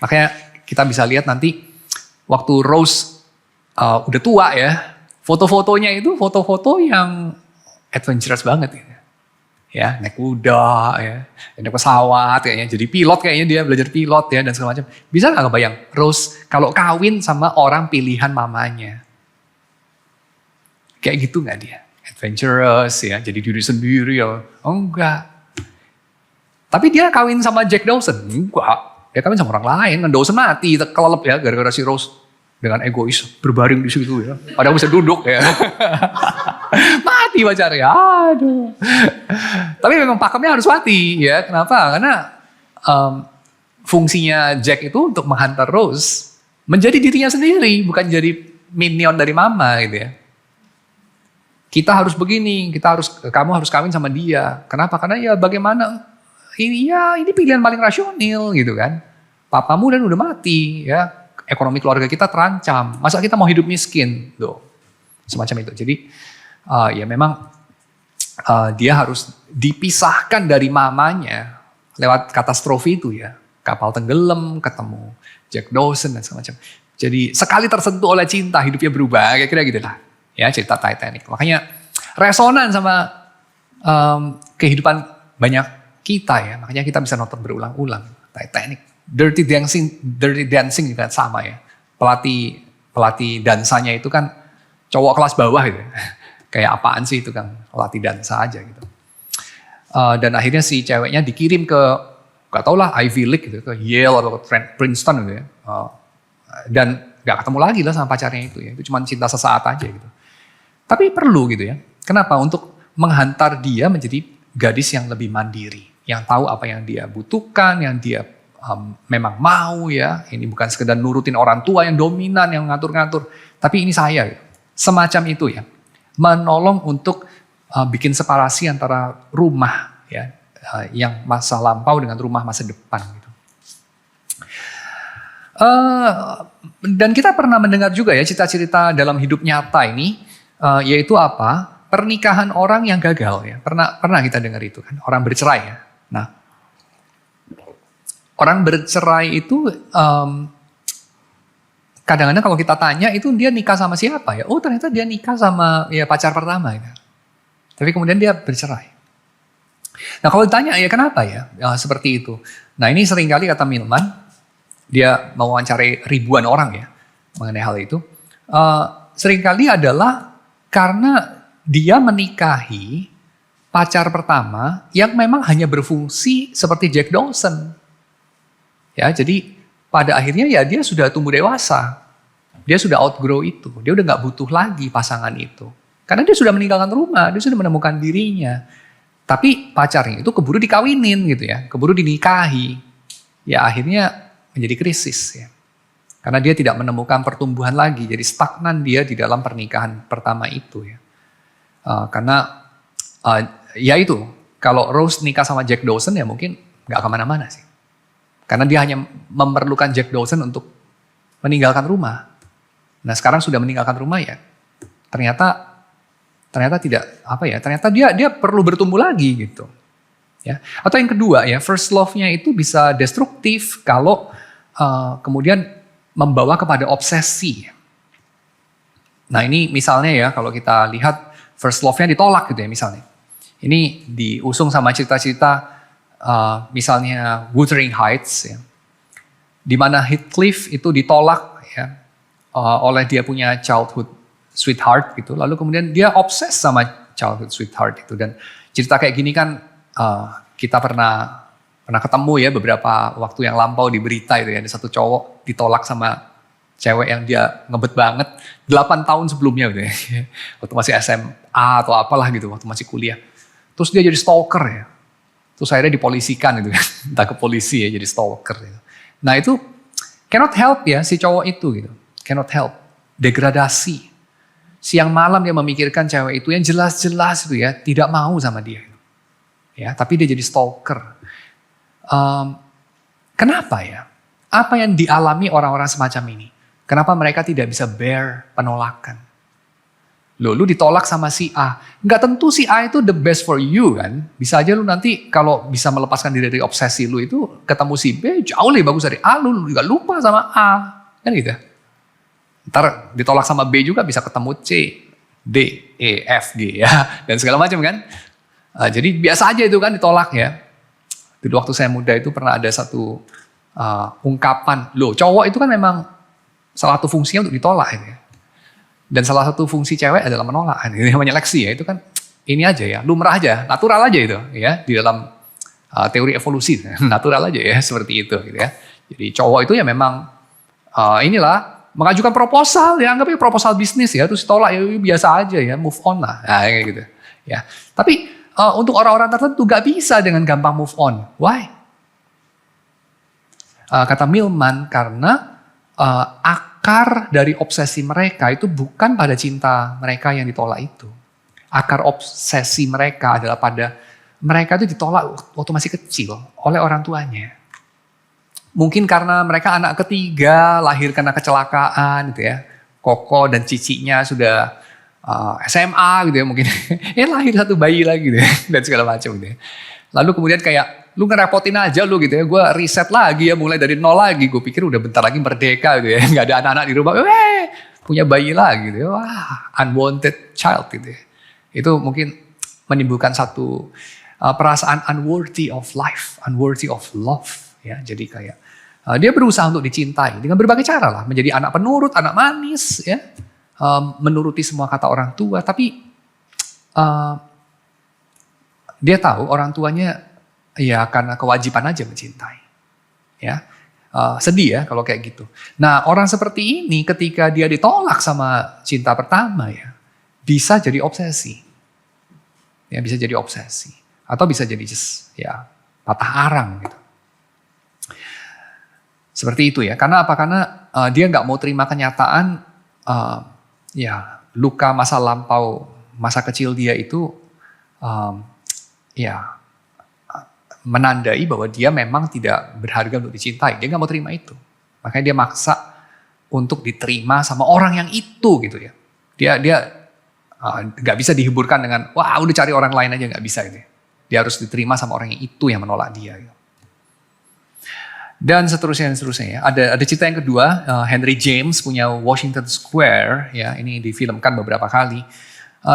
Makanya kita bisa lihat nanti waktu Rose udah tua ya, foto-fotonya itu foto-foto yang adventurous banget gitu. Ya, naik kuda ya, naik pesawat kayaknya, jadi pilot kayaknya dia belajar pilot ya dan segala macam. Bisa nggak kebayang Rose kalau kawin sama orang pilihan mamanya? Kayak gitu nggak dia? Adventurous ya, jadi diri sendiri ya. Oh enggak. Tapi dia kawin sama Jack Dawson? Enggak. Dia kawin sama orang lain, dan Dawson mati, kelelep ya, gara-gara si Rose dengan egois berbaring di situ ya. Padahal bisa duduk ya. Mati pacarnya, aduh. Tapi memang pakemnya harus mati ya, kenapa? Karena fungsinya Jack itu untuk menghantar Rose menjadi dirinya sendiri, bukan jadi minion dari mama gitu ya. Kita harus begini, kamu harus kawin sama dia. Kenapa? Karena ya bagaimana? Ini pilihan paling rasional gitu kan. Papamu dan udah mati ya. Ekonomi keluarga kita terancam. Masa kita mau hidup miskin? Tuh. Semacam itu. Jadi ya memang dia harus dipisahkan dari mamanya lewat katastrofi itu ya. Kapal tenggelam, ketemu Jack Dawson dan semacam. Jadi sekali tersentuh oleh cinta hidupnya berubah, kira-kira gitu lah. Ya cerita Titanic. Makanya resonan sama kehidupan banyak kita ya. Makanya kita bisa nonton berulang-ulang Titanic. Dirty Dancing juga sama ya. Pelatih dansanya itu kan cowok kelas bawah gitu. Kayak apaan sih itu kan, pelatih dansa aja gitu. Dan akhirnya si ceweknya dikirim ke, gak tau lah, Ivy League gitu, ke Yale atau ke Princeton gitu ya. Dan gak ketemu lagi lah sama pacarnya itu ya. Itu cuma cinta sesaat aja gitu. Tapi perlu gitu ya. Kenapa? Untuk menghantar dia menjadi gadis yang lebih mandiri. Yang tahu apa yang dia butuhkan, yang dia memang mau ya. Ini bukan sekedar nurutin orang tua yang dominan, yang ngatur-ngatur. Tapi ini saya gitu. Semacam itu ya. Menolong untuk bikin separasi antara rumah ya, yang masa lampau dengan rumah masa depan gitu. Dan kita pernah mendengar juga ya cerita-cerita dalam hidup nyata ini, yaitu apa? Pernikahan orang yang gagal ya. Pernah kita dengar itu kan, orang bercerai ya. Nah, orang bercerai itu kadang-kadang kalau kita tanya itu dia nikah sama siapa ya? Oh ternyata dia nikah sama ya pacar pertama ya. Tapi kemudian dia bercerai. Nah kalau ditanya ya kenapa ya seperti itu. Nah ini seringkali kata Milman, dia mewawancarai ribuan orang ya mengenai hal itu. Seringkali adalah karena dia menikahi pacar pertama yang memang hanya berfungsi seperti Jack Dawson. Ya jadi pada akhirnya ya dia sudah tumbuh dewasa. Dia sudah outgrow itu. Dia udah gak butuh lagi pasangan itu. Karena dia sudah meninggalkan rumah, dia sudah menemukan dirinya. Tapi pacarnya itu keburu dikawinin gitu ya, keburu dinikahi. Ya akhirnya menjadi krisis ya. Karena dia tidak menemukan pertumbuhan lagi, jadi stagnan dia di dalam pernikahan pertama itu ya. Karena ya itu, kalau Rose nikah sama Jack Dawson ya mungkin gak kemana-mana sih. Karena dia hanya memerlukan Jack Dawson untuk meninggalkan rumah. Nah sekarang sudah meninggalkan rumah ya, ternyata tidak ternyata dia perlu bertumbuh lagi gitu ya. Atau yang kedua ya, first love-nya itu bisa destruktif kalau kemudian membawa kepada obsesi. Nah ini misalnya ya, kalau kita lihat first love-nya ditolak gitu ya misalnya. Ini diusung sama cerita-cerita misalnya Wuthering Heights ya, di mana Heathcliff itu ditolak ya oleh dia punya childhood sweetheart gitu, lalu kemudian dia obses sama childhood sweetheart itu. Dan cerita kayak gini kan kita pernah ketemu ya beberapa waktu yang lampau di berita itu ya, ada satu cowok ditolak sama cewek yang dia ngebet banget 8 tahun sebelumnya gitu ya, waktu masih SMA atau apalah gitu, waktu masih kuliah. Terus dia jadi stalker ya, terus akhirnya dipolisikan gitu kan, entah ke polisi ya jadi stalker gitu. Nah itu cannot help ya si cowok itu gitu, cannot help, degradasi. Siang malam dia memikirkan cewek itu yang jelas-jelas itu ya tidak mau sama dia. Ya, tapi dia jadi stalker. Kenapa ya? Apa yang dialami orang-orang semacam ini? Kenapa mereka tidak bisa bear penolakan? Lu ditolak sama si A. Nggak tentu si A itu the best for you kan. Bisa aja lu nanti kalau bisa melepaskan diri dari obsesi lu itu ketemu si B jauh lebih bagus dari A. Lu juga lupa sama A. Kan gitu. Ntar ditolak sama B juga bisa ketemu C, D, E, F, G ya. Dan segala macam kan. Jadi biasa aja itu kan ditolak ya. Dulu waktu saya muda itu pernah ada satu ungkapan. Loh cowok itu kan memang salah satu fungsinya untuk ditolak ya. Dan salah satu fungsi cewek adalah menolak. Ini namanya leksi ya. Itu kan ini aja ya, lumrah aja, natural aja itu ya. Di dalam teori evolusi, natural aja ya seperti itu gitu ya. Jadi cowok itu ya memang inilah, mengajukan proposal ya, anggapnya proposal bisnis ya, terus tolak ya biasa aja ya, move on lah, nah, kayak gitu ya. Tapi untuk orang-orang tertentu gak bisa dengan gampang move on. Why? Kata Milman karena akar dari obsesi mereka itu bukan pada cinta mereka yang ditolak itu. Akar obsesi mereka adalah pada mereka itu ditolak waktu masih kecil oleh orang tuanya. Mungkin karena mereka anak ketiga, lahir karena kecelakaan gitu ya. Koko dan cicinya sudah SMA gitu ya mungkin. Lahir satu bayi lagi gitu ya. Dan segala macam gitu ya. Lalu kemudian kayak, lu ngerepotin aja lu gitu ya. Gue riset lagi ya, mulai dari nol lagi. Gue pikir udah bentar lagi merdeka gitu ya. Gak ada anak-anak di rumah. Punya bayi lagi gitu ya. Wah, unwanted child gitu ya. Itu mungkin menimbulkan satu perasaan unworthy of life, unworthy of love. Ya, jadi kayak dia berusaha untuk dicintai dengan berbagai cara lah, menjadi anak penurut, anak manis, ya, menuruti semua kata orang tua. Tapi dia tahu orang tuanya ya karena kewajiban aja mencintai. Ya, sedih ya kalau kayak gitu. Nah orang seperti ini ketika dia ditolak sama cinta pertama ya, bisa jadi obsesi. Ya bisa jadi obsesi atau bisa jadi ya patah arang gitu. Seperti itu ya. Karena apa? Karena dia nggak mau terima kenyataan ya luka masa lampau, masa kecil dia itu ya menandai bahwa dia memang tidak berharga untuk dicintai. Dia nggak mau terima itu. Makanya dia maksa untuk diterima sama orang yang itu gitu ya. Dia nggak bisa dihiburkan dengan wah udah cari orang lain aja, nggak bisa gitu ya. Dia harus diterima sama orang yang itu yang menolak dia. Gitu. Dan seterusnya. Ya. Ada cerita yang kedua, Henry James punya Washington Square, ya ini difilmkan beberapa kali.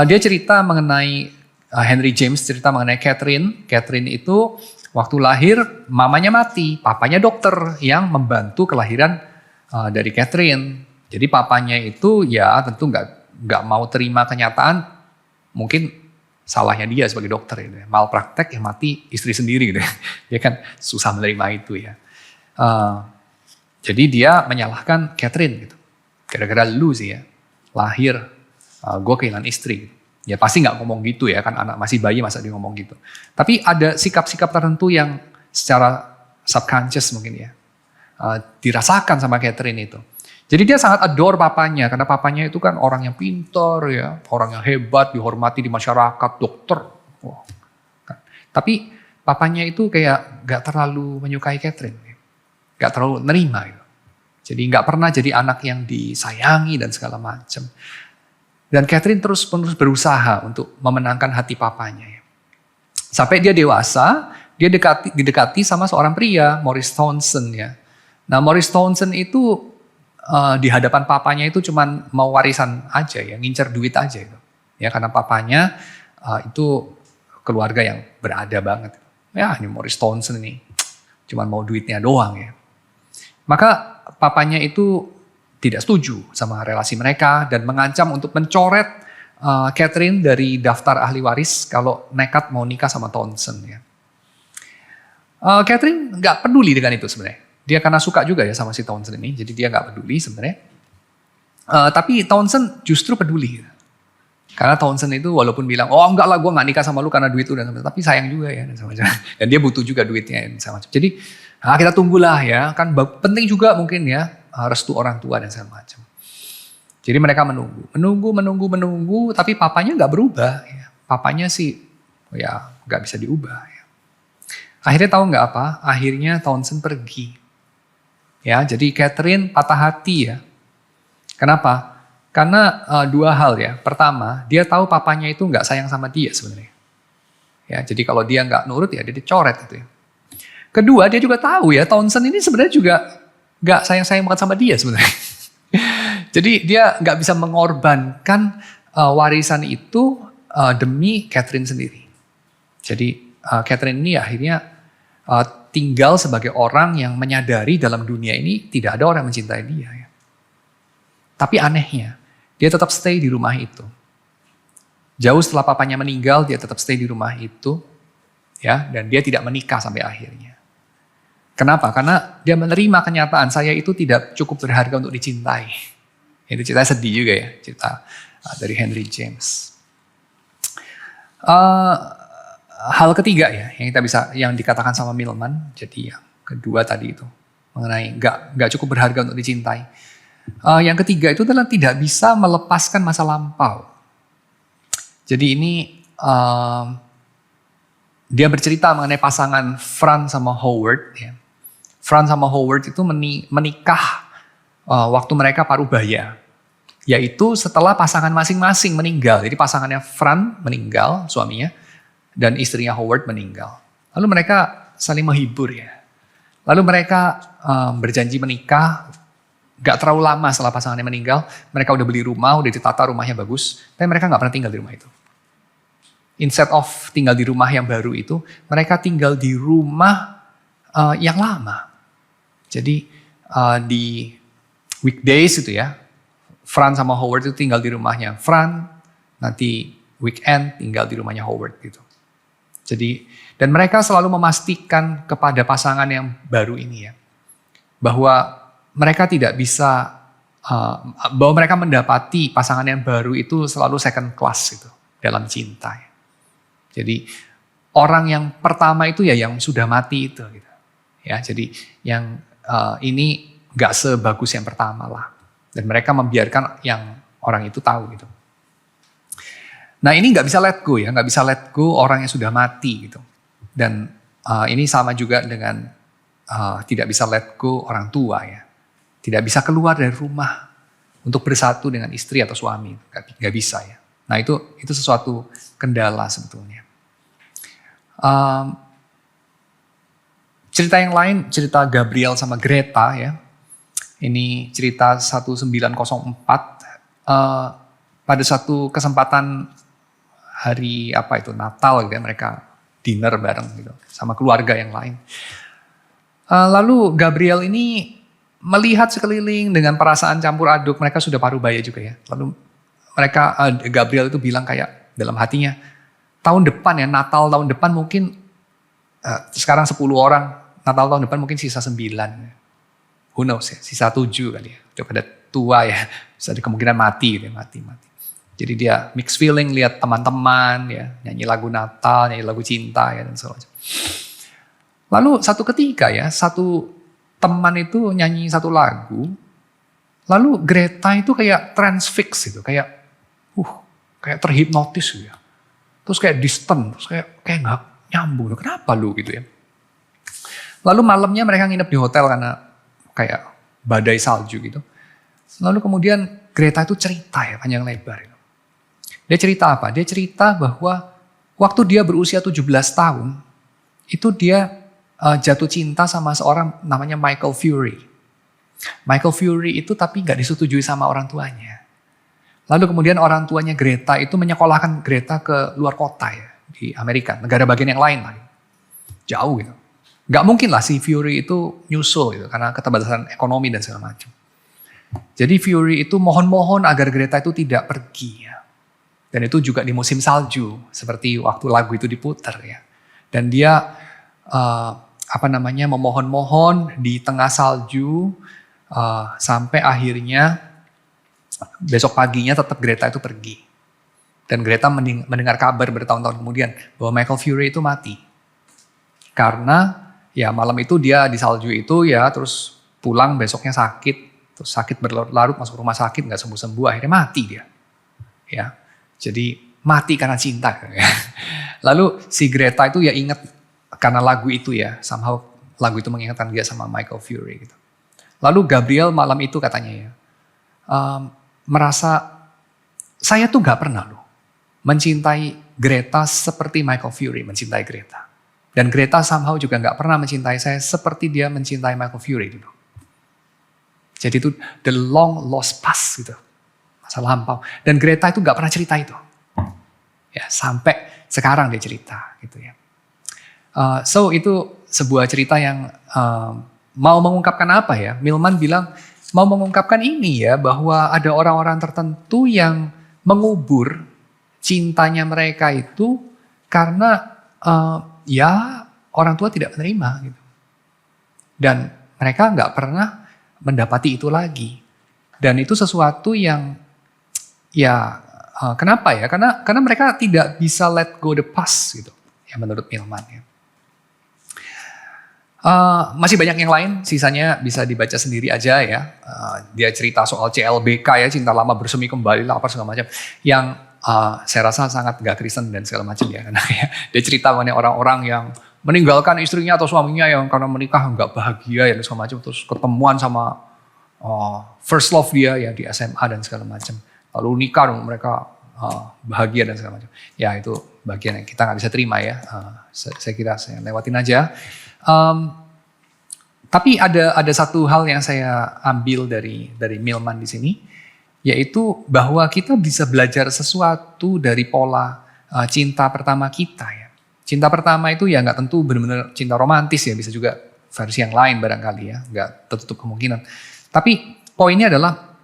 Dia cerita mengenai Henry James cerita mengenai Catherine. Catherine itu waktu lahir mamanya mati, papanya dokter yang membantu kelahiran dari Catherine. Jadi papanya itu ya tentu nggak mau terima kenyataan, mungkin salahnya dia sebagai dokter gitu ya. Malpraktek yang mati istri sendiri gitu ya. Dia kan susah menerima itu ya. Jadi dia menyalahkan Catherine gitu. Gara-gara lu sih ya, lahir gue kehilangan istri. Gitu. Ya pasti nggak ngomong gitu ya, kan anak masih bayi masa dia ngomong gitu. Tapi ada sikap-sikap tertentu yang secara subconscious mungkin ya, dirasakan sama Catherine itu. Jadi dia sangat adore papanya, karena papanya itu kan orang yang pintar ya, orang yang hebat, dihormati di masyarakat, dokter. Wah, kan. Tapi papanya itu kayak nggak terlalu menyukai Catherine. Gak terlalu nerima gitu. Jadi gak pernah jadi anak yang disayangi dan segala macam. Dan Catherine terus-menerus berusaha untuk memenangkan hati papanya. Sampai dia dewasa, dia didekati sama seorang pria, Maurice Townsend ya. Nah Maurice Townsend itu di hadapan papanya itu cuman mau warisan aja ya, ngincer duit aja itu. Ya karena papanya itu keluarga yang berada banget. Ya ini Maurice Townsend ini cuman mau duitnya doang ya. Maka papanya itu tidak setuju sama relasi mereka dan mengancam untuk mencoret Catherine dari daftar ahli waris kalau nekat mau nikah sama Townsend. Ya. Catherine nggak peduli dengan itu sebenarnya. Dia karena suka juga ya sama si Townsend ini, jadi dia nggak peduli sebenarnya. Tapi Townsend justru peduli. Karena Townsend itu walaupun bilang, oh enggak lah gue nggak nikah sama lu karena duit lu, tapi sayang juga ya. Dan dia butuh juga duitnya. Jadi kita tunggulah ya, kan penting juga mungkin ya restu orang tua dan segala macam. Jadi mereka menunggu, tapi papanya nggak berubah. Ya. Papanya sih ya nggak bisa diubah. Ya. Akhirnya tahu nggak apa? Akhirnya Townsend pergi. Ya, jadi Catherine patah hati ya. Kenapa? Karena dua hal ya. Pertama, dia tahu papanya itu nggak sayang sama dia sebenarnya. Ya, jadi kalau dia nggak nurut ya dia dicoret gitu ya. Kedua, dia juga tahu ya Townsend ini sebenarnya juga nggak sayang-sayang banget sama dia sebenarnya. Jadi dia nggak bisa mengorbankan warisan itu demi Catherine sendiri. Jadi Catherine ini akhirnya tinggal sebagai orang yang menyadari dalam dunia ini tidak ada orang yang mencintai dia. Ya. Tapi anehnya, dia tetap stay di rumah itu. Jauh setelah papanya meninggal, dia tetap stay di rumah itu, ya, dan dia tidak menikah sampai akhirnya. Kenapa? Karena dia menerima kenyataan saya itu tidak cukup berharga untuk dicintai. Itu cerita sedih juga ya, cerita dari Henry James. Hal ketiga ya, yang dikatakan sama Millman, jadi yang kedua tadi itu mengenai nggak cukup berharga untuk dicintai. Yang ketiga itu adalah tidak bisa melepaskan masa lampau. Jadi ini dia bercerita mengenai pasangan Franz sama Howard. Ya. Franz sama Howard itu menikah waktu mereka parubaya. Yaitu setelah pasangan masing-masing meninggal. Jadi pasangannya Fran meninggal, suaminya, dan istrinya Howard meninggal. Lalu mereka saling menghibur ya. Lalu mereka berjanji menikah, gak terlalu lama setelah pasangannya meninggal. Mereka udah beli rumah, udah ditata rumahnya bagus. Tapi mereka gak pernah tinggal di rumah itu. Instead of tinggal di rumah yang baru itu, mereka tinggal di rumah yang lama. Jadi di weekdays itu ya, Fran sama Howard itu tinggal di rumahnya Fran, nanti weekend tinggal di rumahnya Howard gitu. Jadi, dan mereka selalu memastikan kepada pasangan yang baru ini ya, bahwa mereka tidak bisa, bahwa mereka mendapati pasangan yang baru itu selalu second class gitu dalam cinta. Ya. Jadi orang yang pertama itu ya yang sudah mati itu gitu. Ya, jadi yang ini gak sebagus yang pertama lah. Dan mereka membiarkan yang orang itu tahu gitu. Nah ini gak bisa let go ya, gak bisa let go orang yang sudah mati gitu. Dan ini sama juga dengan tidak bisa let go orang tua ya. Tidak bisa keluar dari rumah untuk bersatu dengan istri atau suami, gak bisa ya. Nah itu sesuatu kendala sebetulnya. Cerita yang lain, cerita Gabriel sama Greta ya. Ini cerita 1904, pada satu kesempatan hari apa itu Natal gitu ya, mereka dinner bareng gitu sama keluarga yang lain. Lalu Gabriel ini melihat sekeliling dengan perasaan campur aduk, mereka sudah paruh baya juga ya. Lalu Gabriel itu bilang kayak dalam hatinya, tahun depan ya, Natal tahun depan mungkin sekarang 10 orang, Natal tahun depan mungkin sisa 9. Who knows ya, sisa 7 kali ya. Udah pada tua ya, bisa ada kemungkinan mati gitu ya, mati. Jadi dia mixed feeling lihat teman-teman ya, nyanyi lagu Natal, nyanyi lagu cinta ya dan segala macam. Lalu satu ketika ya, satu teman itu nyanyi satu lagu, lalu Greta itu kayak transfix gitu, kayak terhipnotis gitu ya. Terus kayak distant, terus kayak nggak nyambung, kenapa lu gitu ya. Lalu malamnya mereka nginep di hotel karena kayak badai salju gitu. Lalu kemudian Greta itu cerita ya panjang lebar. Dia cerita apa? Dia cerita bahwa waktu dia berusia 17 tahun, itu dia jatuh cinta sama seorang namanya Michael Fury. Michael Fury itu tapi gak disetujui sama orang tuanya. Lalu kemudian orang tuanya Greta itu menyekolahkan Greta ke luar kota ya, di Amerika, negara bagian yang lain lah. Jauh gitu. Gak mungkin lah si Fury itu nyusul gitu, karena keterbatasan ekonomi dan segala macam. Jadi Fury itu mohon-mohon agar Greta itu tidak pergi ya. Dan itu juga di musim salju, seperti waktu lagu itu diputar ya. Dan dia memohon-mohon di tengah salju sampai akhirnya besok paginya tetap Greta itu pergi. Dan Greta mendengar kabar bertahun-tahun kemudian bahwa Michael Fury itu mati. Karena ya malam itu dia di salju itu ya, terus pulang besoknya sakit, terus sakit berlarut-larut masuk rumah sakit nggak sembuh-sembuh, akhirnya mati dia. Ya, jadi mati karena cinta. Lalu si Greta itu ya ingat karena lagu itu ya, somehow lagu itu mengingatkan dia sama Michael Fury gitu. Lalu Gabriel malam itu katanya ya, merasa saya tuh nggak pernah loh mencintai Greta seperti Michael Fury mencintai Greta. Dan Greta somehow juga gak pernah mencintai saya seperti dia mencintai Michael Fury dulu. Jadi itu the long lost past gitu. Masa lampau. Dan Greta itu gak pernah cerita itu. Ya, sampai sekarang dia cerita gitu ya. So itu sebuah cerita yang mau mengungkapkan apa ya? Milman bilang mau mengungkapkan ini ya, bahwa ada orang-orang tertentu yang mengubur cintanya mereka itu karena ya orang tua tidak menerima gitu. Dan mereka nggak pernah mendapati itu lagi. Dan itu sesuatu yang ya kenapa ya? Karena mereka tidak bisa let go the past gitu. Ya menurut Milman ya. Masih banyak yang lain, sisanya bisa dibaca sendiri aja ya. Dia cerita soal CLBK ya, cinta lama bersemi kembali lah apa segala macam. Yang saya rasa sangat gak Kristen dan segala macam ya. Karena ya, dia cerita mengenai orang-orang yang meninggalkan istrinya atau suaminya yang karena menikah gak bahagia ya dan segala macam. Terus ketemuan sama first love dia ya di SMA dan segala macam. Lalu nikah dong mereka bahagia dan segala macam. Ya itu bagian yang kita nggak bisa terima ya. Saya kira saya lewatin aja. Tapi ada satu hal yang saya ambil dari Milman di sini, yaitu bahwa kita bisa belajar sesuatu dari pola cinta pertama kita ya. Cinta pertama itu ya nggak tentu benar-benar cinta romantis ya, bisa juga versi yang lain barangkali ya, nggak tertutup kemungkinan. Tapi poinnya adalah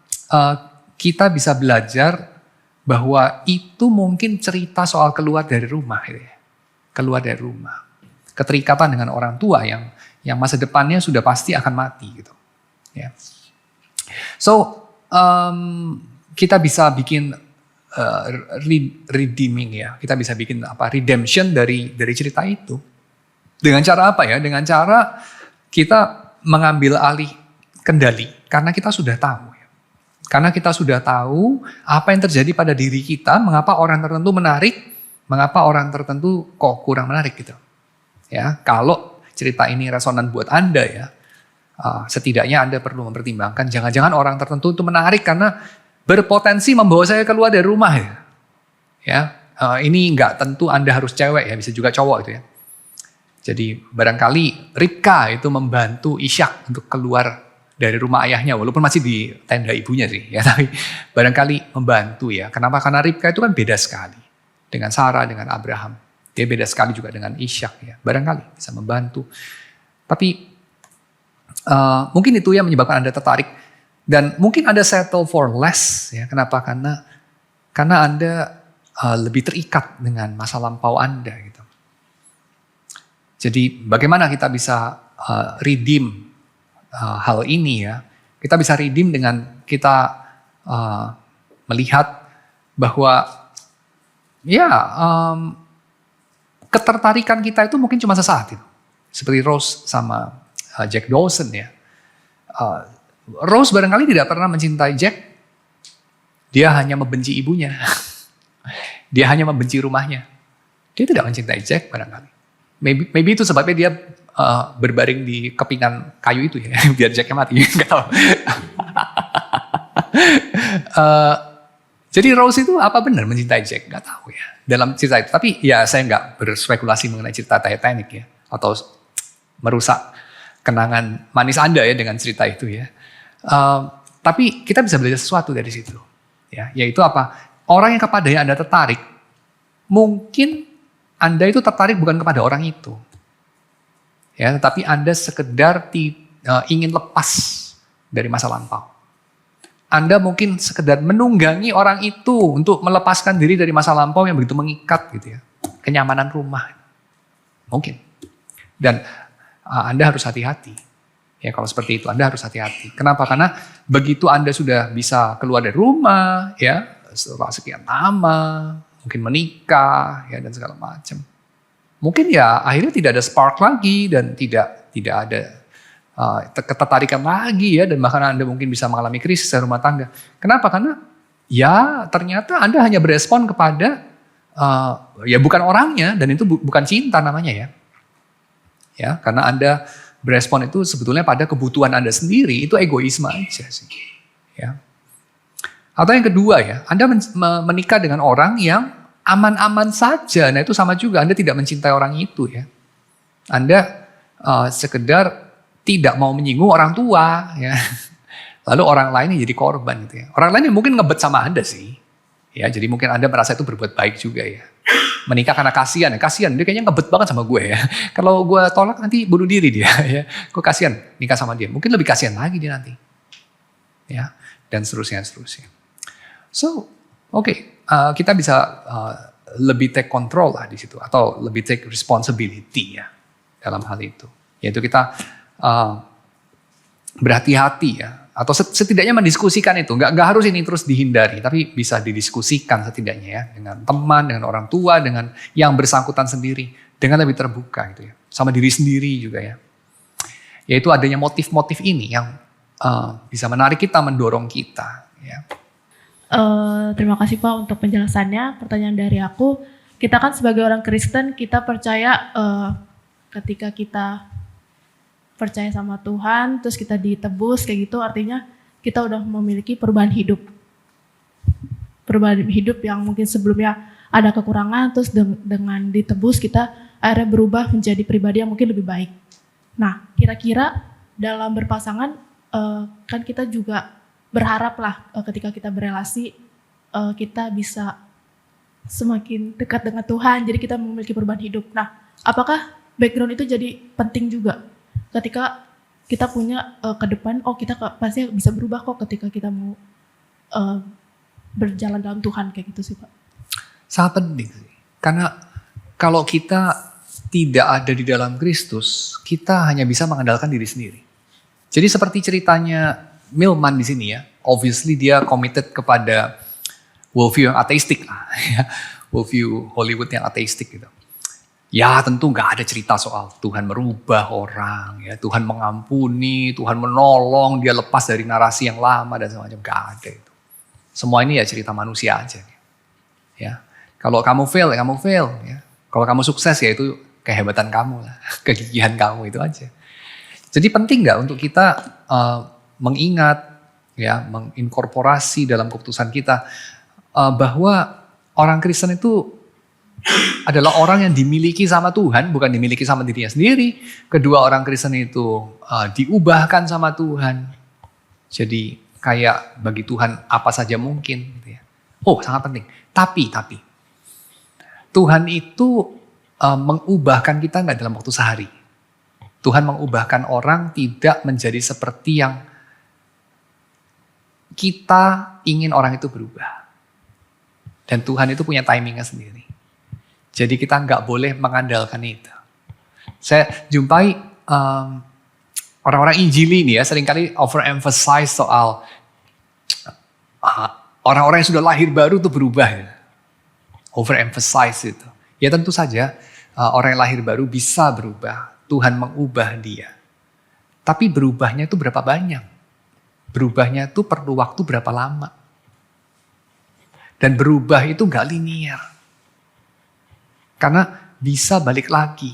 kita bisa belajar bahwa itu mungkin cerita soal keluar dari rumah gitu ya. Keluar dari rumah. Keterikatan dengan orang tua yang masa depannya sudah pasti akan mati gitu. Ya. So kita bisa bikin redeeming ya. Kita bisa bikin redemption dari cerita itu. Dengan cara apa ya? Dengan cara kita mengambil alih kendali karena kita sudah tahu. Karena kita sudah tahu apa yang terjadi pada diri kita, mengapa orang tertentu menarik, mengapa orang tertentu kok kurang menarik gitu. Ya, kalau cerita ini resonan buat Anda ya, setidaknya Anda perlu mempertimbangkan jangan-jangan orang tertentu itu menarik karena berpotensi membawa saya keluar dari rumah ya. Ya, ini nggak tentu Anda harus cewek ya, bisa juga cowok itu ya. Jadi barangkali Ribka itu membantu Ishak untuk keluar dari rumah ayahnya, walaupun masih di tenda ibunya sih ya, tapi barangkali membantu ya. Kenapa? Karena Ribka itu kan beda sekali dengan Sarah, dengan Abraham. Dia beda sekali juga dengan Ishak ya. Barangkali bisa membantu. Tapi mungkin itu yang menyebabkan Anda tertarik. Dan mungkin Anda settle for less ya. Kenapa? Karena Anda lebih terikat dengan masa lampau Anda gitu. Jadi bagaimana kita bisa redeem hal ini ya? Kita bisa redeem dengan kita melihat bahwa ya ketertarikan kita itu mungkin cuma sesaat itu. Seperti Rose sama Jack Dawson ya. Rose barangkali tidak pernah mencintai Jack. Dia hanya membenci ibunya. Dia hanya membenci rumahnya. Dia tidak mencintai Jack barangkali. Maybe itu sebabnya dia berbaring di kepingan kayu itu ya, biar Jacknya mati. Nggak tahu. Jadi Rose itu apa benar mencintai Jack? Nggak tahu ya dalam cerita itu. Tapi ya saya nggak berspekulasi mengenai cerita Titanic ya, atau merusak kenangan manis Anda ya dengan cerita itu ya. Tapi kita bisa belajar sesuatu dari situ. Ya, yaitu apa? Orang yang kepadanya Anda tertarik, mungkin Anda itu tertarik bukan kepada orang itu. Ya, tetapi Anda sekedar ingin lepas dari masa lampau. Anda mungkin sekedar menunggangi orang itu untuk melepaskan diri dari masa lampau yang begitu mengikat gitu ya. Kenyamanan rumah. Mungkin. Dan Anda harus hati-hati. Ya, kalau seperti itu Anda harus hati-hati. Kenapa? Karena begitu Anda sudah bisa keluar dari rumah, ya, setelah sekian lama, mungkin menikah, ya, dan segala macam. Mungkin ya akhirnya tidak ada spark lagi dan tidak ada ketertarikan lagi ya, dan bahkan Anda mungkin bisa mengalami krisis rumah tangga. Kenapa? Karena ya ternyata Anda hanya berespon kepada ya bukan orangnya, dan itu bukan cinta namanya ya. Ya, karena Anda berespon itu sebetulnya pada kebutuhan Anda sendiri, itu egoisme aja sih. Ya. Atau yang kedua ya, Anda menikah dengan orang yang aman-aman saja. Nah itu sama juga, Anda tidak mencintai orang itu ya. Anda sekedar tidak mau menyinggung orang tua ya. Lalu orang lain yang jadi korban gitu ya. Orang lain yang mungkin ngebet sama Anda sih. Ya, jadi mungkin Anda merasa itu berbuat baik juga ya. Menikah karena kasihan ya. Kasihan, dia kayaknya ngebet banget sama gue ya. Kalau gue tolak nanti bunuh diri dia ya. Gue kasihan nikah sama dia. Mungkin lebih kasihan lagi dia nanti. Ya, dan seterusnya. So, oke. Kita bisa lebih take control lah di situ, atau lebih take responsibility ya dalam hal itu. Yaitu kita berhati-hati ya, atau setidaknya mendiskusikan itu. Nggak harus ini terus dihindari, tapi bisa didiskusikan setidaknya ya dengan teman, dengan orang tua, dengan yang bersangkutan sendiri, dengan lebih terbuka gitu ya, sama diri sendiri juga ya. Yaitu adanya motif-motif ini yang bisa menarik kita, mendorong kita ya. Terima kasih Pak untuk penjelasannya. Pertanyaan dari aku, kita kan sebagai orang Kristen, kita percaya ketika kita percaya sama Tuhan, terus kita ditebus kayak gitu, artinya kita udah memiliki perubahan hidup. Perubahan hidup yang mungkin sebelumnya ada kekurangan, terus dengan ditebus kita akhirnya berubah menjadi pribadi yang mungkin lebih baik. Nah, kira-kira dalam berpasangan kan kita juga berharap lah ketika kita berelasi kita bisa semakin dekat dengan Tuhan, jadi kita memiliki perubahan hidup. Nah, apakah background itu jadi penting juga ketika kita punya ke depan, kita pasti bisa berubah kok ketika kita mau berjalan dalam Tuhan, kayak gitu sih Pak. Sangat penting sih. Karena kalau kita tidak ada di dalam Kristus, kita hanya bisa mengandalkan diri sendiri. Jadi seperti ceritanya Milman di sini ya, obviously dia committed kepada worldview yang ateistik lah, ya. Worldview Hollywood yang ateistik gitu. Ya tentu nggak ada cerita soal Tuhan merubah orang, ya Tuhan mengampuni, Tuhan menolong, dia lepas dari narasi yang lama dan semacam, nggak ada itu. Semua ini ya cerita manusia aja. Ya, kalau kamu fail ya kamu fail, ya. Kalau kamu sukses ya itu kehebatan kamu lah, kegigihan kamu itu aja. Jadi penting nggak untuk kita mengingat, ya, menginkorporasi dalam keputusan kita bahwa orang Kristen itu adalah orang yang dimiliki sama Tuhan, bukan dimiliki sama dirinya sendiri. Kedua, orang Kristen itu diubahkan sama Tuhan. Jadi kayak bagi Tuhan apa saja mungkin. Gitu ya. Oh, sangat penting. Tapi Tuhan itu mengubahkan kita nggak dalam waktu sehari. Tuhan mengubahkan orang tidak menjadi seperti yang kita ingin orang itu berubah. Dan Tuhan itu punya timingnya sendiri. Jadi kita nggak boleh mengandalkan itu. Saya jumpai orang-orang Injili ini ya seringkali overemphasize soal orang-orang yang sudah lahir baru itu berubah. Ya. Overemphasize itu. Ya tentu saja orang yang lahir baru bisa berubah. Tuhan mengubah dia. Tapi berubahnya itu berapa banyak? Berubahnya itu perlu waktu berapa lama? Dan berubah itu nggak linear. Karena bisa balik lagi,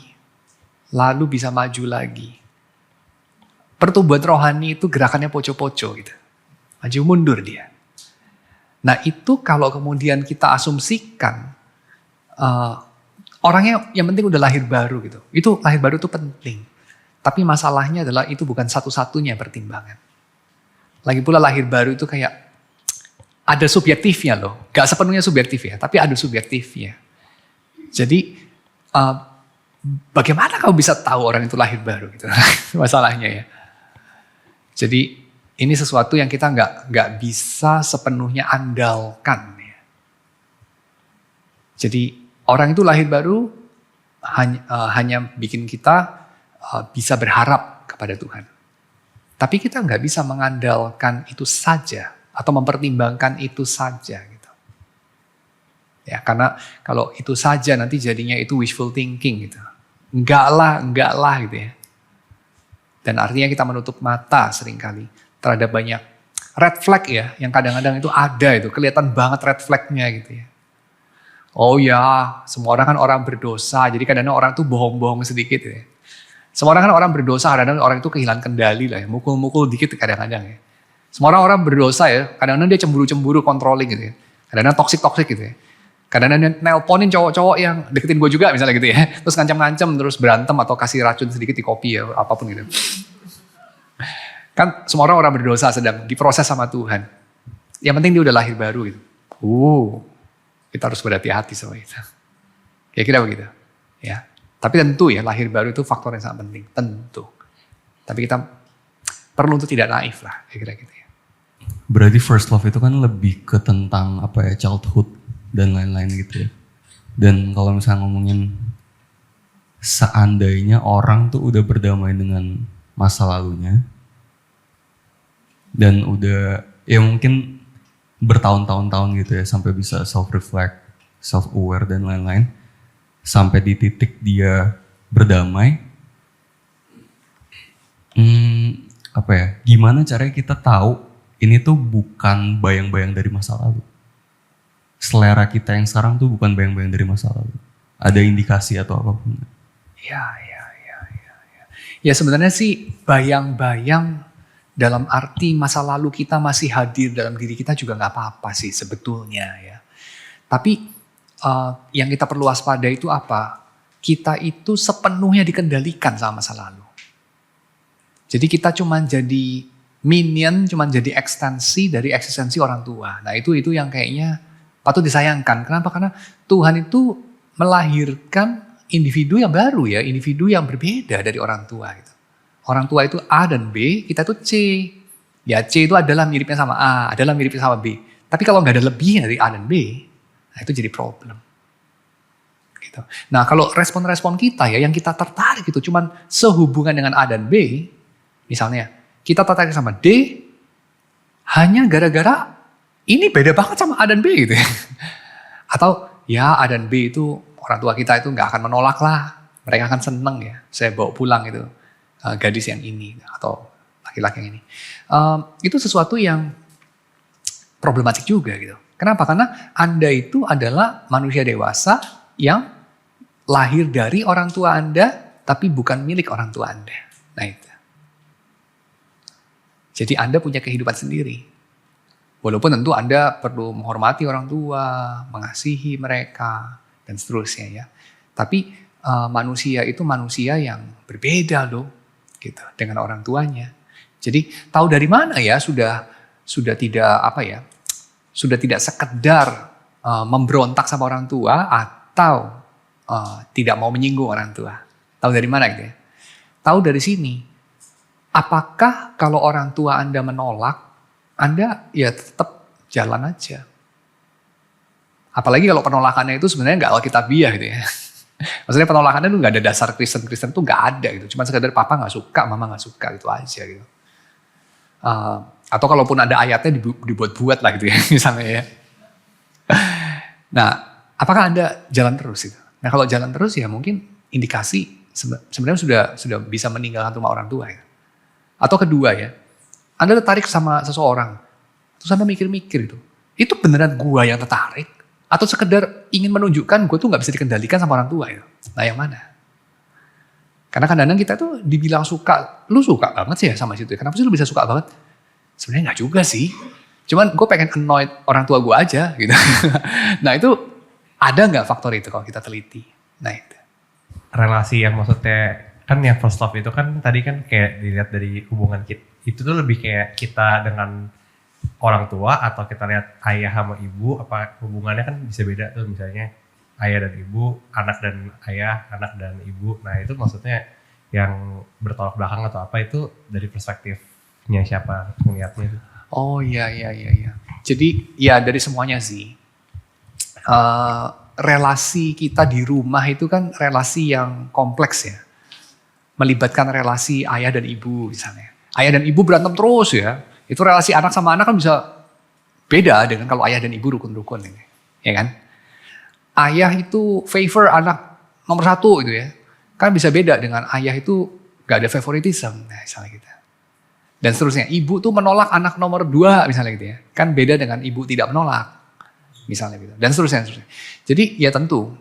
lalu bisa maju lagi. Pertumbuhan rohani itu gerakannya poco-poco gitu. Maju mundur dia. Nah itu kalau kemudian kita asumsikan, orangnya yang penting udah lahir baru gitu. Itu lahir baru itu penting. Tapi masalahnya adalah itu bukan satu-satunya pertimbangan. Lagi pula lahir baru itu kayak ada subjektifnya loh. Gak sepenuhnya subjektif ya, tapi ada subjektifnya. Jadi bagaimana kamu bisa tahu orang itu lahir baru gitu? Masalahnya ya. Jadi ini sesuatu yang kita nggak bisa sepenuhnya andalkan. Ya. Jadi orang itu lahir baru hanya bikin kita bisa berharap kepada Tuhan. Tapi kita nggak bisa mengandalkan itu saja atau mempertimbangkan itu saja. Gitu. Ya, karena kalau itu saja nanti jadinya itu wishful thinking gitu. Enggak lah gitu ya. Dan artinya kita menutup mata seringkali terhadap banyak red flag ya. Yang kadang-kadang itu ada itu, kelihatan banget red flagnya gitu ya. Oh ya, semua orang kan orang berdosa. Jadi kadang-kadang orang tuh bohong-bohong sedikit ya. Semua orang kan orang berdosa, kadang-kadang orang itu kehilangan kendali lah ya. Mukul-mukul dikit kadang-kadang ya. Semua orang berdosa ya, kadang-kadang dia cemburu-cemburu, controlling gitu ya. Kadang-kadang toxic gitu ya. Kadang-kadang nelponin cowok-cowok yang deketin gue juga misalnya gitu ya. Terus ngancam-ngancam, terus berantem atau kasih racun sedikit di kopi ya, apapun gitu. Kan semua orang berdosa sedang diproses sama Tuhan. Yang penting dia udah lahir baru gitu. Kita harus berhati-hati sama itu. Kira-kira begitu. Ya. Tapi tentu ya lahir baru itu faktor yang sangat penting. Tentu. Tapi kita perlu untuk tidak naif lah. Kira-kira gitu ya. Berarti first love itu kan lebih ke tentang childhood dan lain-lain gitu ya. Dan kalau misalnya ngomongin seandainya orang tuh udah berdamai dengan masa lalunya dan udah ya mungkin bertahun-tahun gitu ya sampai bisa self-reflect, self-aware dan lain-lain sampai di titik dia berdamai, gimana caranya kita tahu ini tuh bukan bayang-bayang dari masa lalu? Selera kita yang sekarang tuh bukan bayang-bayang dari masa lalu. Ada indikasi atau apapun. Ya sebenarnya sih bayang-bayang dalam arti masa lalu kita masih hadir dalam diri kita juga nggak apa-apa sih sebetulnya ya. Tapi yang kita perlu waspada itu apa? Kita itu sepenuhnya dikendalikan sama masa lalu. Jadi kita cuma jadi minion, cuma jadi ekstensi dari eksistensi orang tua. Nah itu yang kayaknya patut disayangkan. Kenapa? Karena Tuhan itu melahirkan individu yang baru ya, individu yang berbeda dari orang tua. Gitu. Orang tua itu A dan B, kita itu C. Ya C itu adalah miripnya sama A, adalah miripnya sama B. Tapi kalau nggak ada lebih dari A dan B, nah itu jadi problem. Gitu. Nah kalau respon-respon kita ya, yang kita tertarik itu cuman sehubungan dengan A dan B, misalnya kita tertarik sama D, hanya gara-gara ini beda banget sama A dan B gitu ya. Atau ya A dan B itu orang tua kita itu nggak akan menolak lah, mereka akan seneng ya, saya bawa pulang itu gadis yang ini atau laki-laki yang ini. Itu sesuatu yang problematik juga gitu. Kenapa? Karena Anda itu adalah manusia dewasa yang lahir dari orang tua Anda, tapi bukan milik orang tua Anda. Nah itu. Jadi Anda punya kehidupan sendiri. Walaupun tentu Anda perlu menghormati orang tua, mengasihi mereka, dan seterusnya ya. Tapi manusia itu manusia yang berbeda loh, gitu, dengan orang tuanya. Jadi tahu dari mana ya sudah tidak apa ya, sudah tidak sekedar memberontak sama orang tua atau tidak mau menyinggung orang tua. Tahu dari mana gitu ya? Tahu dari sini. Apakah kalau orang tua Anda menolak, Anda ya tetap jalan aja. Apalagi kalau penolakannya itu sebenarnya nggak alkitabiah gitu ya. Maksudnya penolakannya itu nggak ada dasar Kristen tuh nggak ada gitu. Cuma sekedar papa nggak suka, mama nggak suka gitu aja gitu. Atau kalaupun ada ayatnya dibuat-buat lah gitu ya misalnya ya. Nah, apakah Anda jalan terus gitu? Nah kalau jalan terus ya mungkin indikasi sebenarnya sudah bisa meninggalkan rumah orang tua ya. Atau kedua ya, Anda tertarik sama seseorang, terus Anda mikir-mikir itu beneran gua yang tertarik? Atau sekedar ingin menunjukkan gue tuh gak bisa dikendalikan sama orang tua ya? Nah yang mana? Karena kadang-kadang kita tuh dibilang suka, lu suka banget sih ya sama situ ya, kenapa sih lu bisa suka banget? Sebenarnya gak juga sih, cuman gue pengen annoy orang tua gue aja gitu. Nah itu ada gak faktor itu kalau kita teliti? Nah itu. Relasi yang maksudnya kan yang first love itu kan tadi kan kayak dilihat dari hubungan kita itu tuh lebih kayak kita dengan orang tua atau kita lihat ayah sama ibu, apa hubungannya kan bisa beda tuh, misalnya ayah dan ibu, anak dan ayah, anak dan ibu. Nah itu maksudnya yang bertolak belakang atau apa itu dari perspektifnya siapa melihatnya itu. Oh iya. Jadi ya dari semuanya sih. Relasi kita di rumah itu kan relasi yang kompleks ya. Melibatkan relasi ayah dan ibu misalnya. Ayah dan ibu berantem terus ya. Itu relasi anak sama anak kan bisa beda dengan kalau ayah dan ibu rukun-rukun. Ya kan? Ayah itu favor anak nomor 1 gitu ya. Kan bisa beda dengan ayah itu gak ada favoritism. Nah, misalnya gitu. Dan seterusnya. Ibu tuh menolak anak nomor 2 misalnya gitu ya. Kan beda dengan ibu tidak menolak. Misalnya gitu. Dan seterusnya. Jadi ya tentu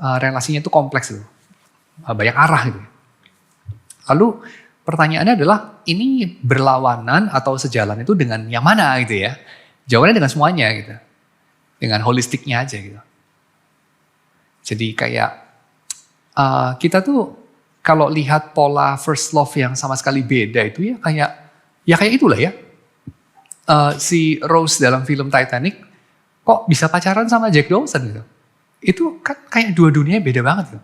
relasinya itu kompleks tuh. Banyak arah gitu. Lalu pertanyaannya adalah ini berlawanan atau sejalan itu dengan yang mana gitu ya. Jawabannya dengan semuanya gitu. Dengan holistiknya aja gitu. Jadi kayak kita tuh kalau lihat pola first love yang sama sekali beda itu ya kayak itulah ya. Si Rose dalam film Titanic kok bisa pacaran sama Jack Dawson gitu. Itu kan kayak dua dunia beda banget gitu.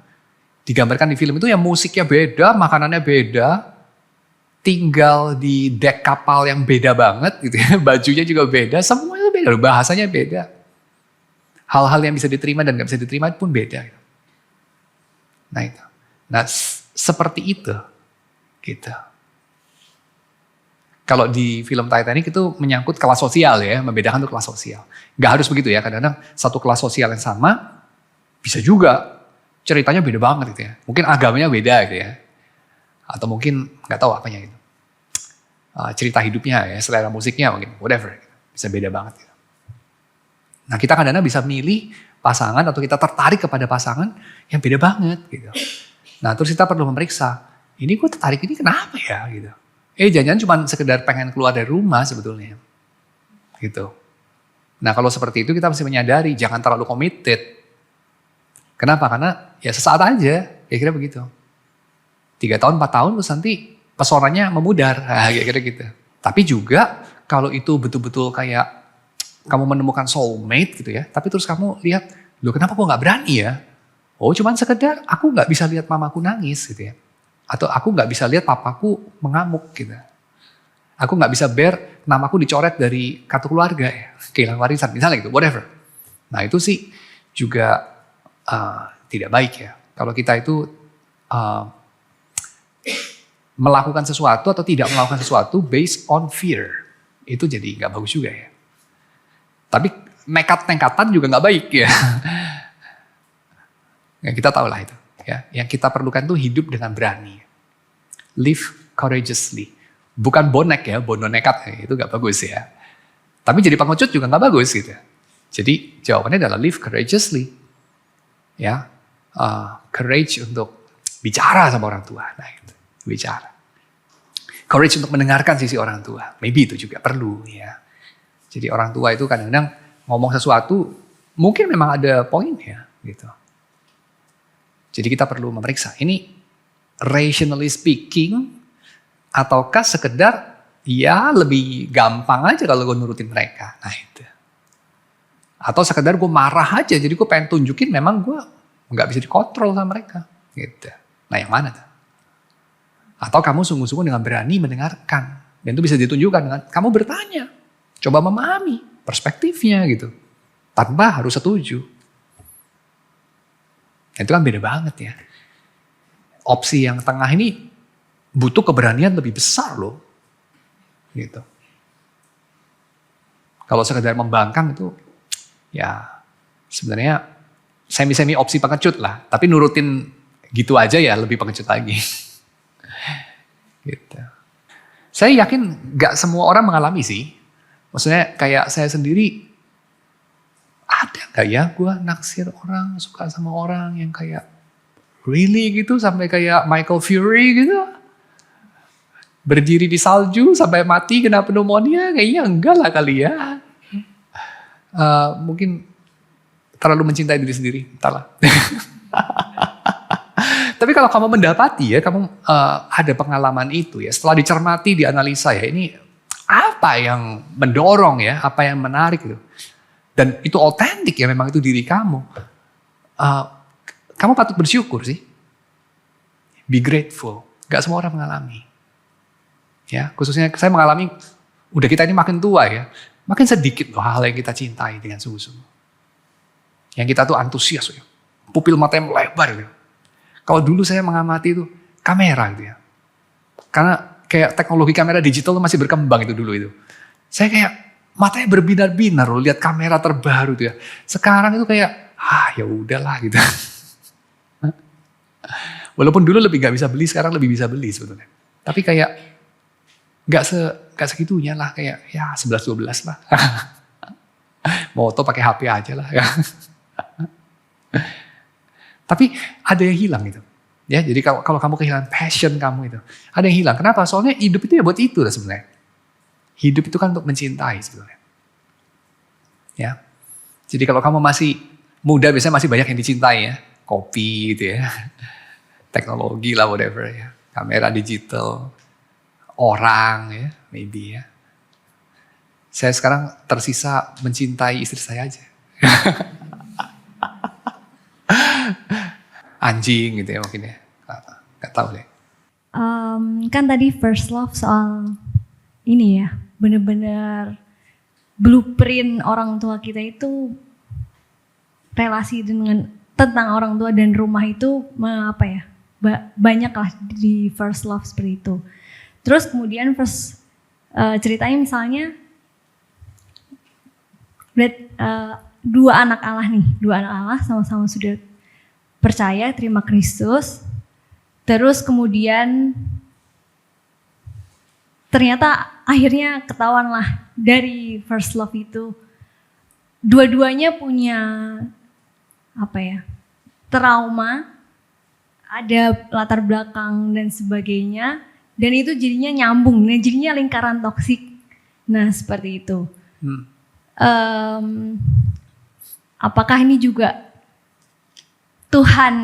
Digambarkan di film itu ya musiknya beda, makanannya beda, tinggal di dek kapal yang beda banget gitu ya, bajunya juga beda, semuanya beda, bahasanya beda. Hal-hal yang bisa diterima dan gak bisa diterima pun beda. Nah itu. Nah seperti itu gitu. Kalau di film Titanic itu menyangkut kelas sosial ya, membedakan tuh kelas sosial. Gak harus begitu ya, kadang-kadang satu kelas sosial yang sama bisa juga ceritanya beda banget gitu ya. Mungkin agamanya beda gitu ya. Atau mungkin gak tahu apanya gitu. Cerita hidupnya ya, selera musiknya mungkin, whatever. Bisa beda banget gitu. Nah kita kadang-kadang bisa milih pasangan atau kita tertarik kepada pasangan yang beda banget gitu. Nah terus kita perlu memeriksa, ini gue tertarik ini kenapa ya gitu. Jangan-jangan cuma sekedar pengen keluar dari rumah sebetulnya. Gitu. Nah kalau seperti itu kita mesti menyadari, jangan terlalu committed. Kenapa? Karena ya sesaat aja, kira-kira begitu. 3 tahun, 4 tahun terus nanti pesonanya memudar, kira-kira gitu. Tapi juga kalau itu betul-betul kayak kamu menemukan soulmate gitu ya, tapi terus kamu lihat, loh kenapa kok gak berani ya? Oh cuman sekedar aku gak bisa lihat mamaku nangis gitu ya. Atau aku gak bisa lihat papaku mengamuk gitu. Aku gak bisa bear namaku dicoret dari kartu keluarga ya, kehilangan warisan misalnya gitu, whatever. Nah itu sih juga tidak baik ya. Kalau kita itu melakukan sesuatu atau tidak melakukan sesuatu based on fear, itu jadi nggak bagus juga ya. Tapi nekat-nekatan juga nggak baik ya. Ya kita tahu lah itu. Ya, yang kita perlukan tuh hidup dengan berani, live courageously. Bukan bonek ya, bono nekat itu nggak bagus ya. Tapi jadi pengecut juga nggak bagus gitu. Jadi jawabannya adalah live courageously. Ya, courage untuk bicara sama orang tua, nah itu, bicara. Courage untuk mendengarkan sisi orang tua, maybe itu juga perlu ya. Jadi orang tua itu kadang-kadang ngomong sesuatu, mungkin memang ada poinnya gitu. Jadi kita perlu memeriksa, ini rationally speaking, ataukah sekedar ya lebih gampang aja kalau gue nurutin mereka, nah itu. Atau sekedar gue marah aja, jadi gue pengen tunjukin memang gue nggak bisa dikontrol sama mereka. Gitu. Nah yang mana tuh? Atau kamu sungguh-sungguh dengan berani mendengarkan. Dan itu bisa ditunjukkan dengan kamu bertanya. Coba memahami perspektifnya gitu. Tanpa harus setuju. Itu kan beda banget ya. Opsi yang tengah ini butuh keberanian lebih besar loh. Gitu. Kalau sekedar membangkang itu ya sebenarnya semi-semi opsi pengecut lah. Tapi nurutin gitu aja ya lebih pengecut lagi. Gitu. Saya yakin gak semua orang mengalami sih. Maksudnya kayak saya sendiri, ada gak ya gue naksir orang, suka sama orang yang kayak really gitu, sampai kayak Michael Fury gitu. Berdiri di salju sampai mati kena pneumonia, kayaknya enggak lah kali ya. Mungkin terlalu mencintai diri sendiri, entahlah. Tapi kalau kamu mendapati ya, kamu ada pengalaman itu ya, setelah dicermati, dianalisa ya, ini apa yang mendorong ya, apa yang menarik itu. Dan itu otentik ya, memang itu diri kamu. Kamu patut bersyukur sih. Be grateful. Gak semua orang mengalami. Ya, khususnya saya mengalami, udah kita ini makin tua ya, makin sedikit loh hal yang kita cintai dengan sungguh-sungguh. Yang kita tuh antusias ya, pupil matanya melebar gitu. Kalau dulu saya mengamati itu kamera gitu ya. Karena kayak teknologi kamera digital itu masih berkembang itu dulu itu. Saya kayak matanya berbinar-binar loh lihat kamera terbaru itu ya. Sekarang itu kayak ya udahlah gitu. Walaupun dulu lebih gak bisa beli, sekarang lebih bisa beli sebetulnya. Tapi kayak gak segitunya lah, kayak ya 11-12 lah. Moto pakai HP aja lah. Tapi ada yang hilang itu. Ya, jadi kalau kamu kehilangan passion kamu itu, ada yang hilang. Kenapa? Soalnya hidup itu ya buat itu lah sebenarnya. Hidup itu kan untuk mencintai sebetulnya. Ya. Jadi kalau kamu masih muda biasanya masih banyak yang dicintai ya. Kopi gitu ya. Teknologi lah whatever ya. Kamera digital. Orang ya, maybe ya. Saya sekarang tersisa mencintai istri saya aja. Anjing gitu ya mungkin ya. Gak tahu deh. Kan tadi first love soal ini ya, bener-bener blueprint orang tua kita itu relasi dengan tentang orang tua dan rumah itu banyak lah di first love seperti itu. Terus kemudian ceritanya misalnya dua anak Allah sama-sama sudah percaya terima Kristus. Terus kemudian ternyata akhirnya ketahuan lah dari first love itu dua-duanya punya trauma, ada latar belakang dan sebagainya Dan itu jadinya nyambung, nah jadinya lingkaran toksik. Nah seperti itu. Apakah ini juga Tuhan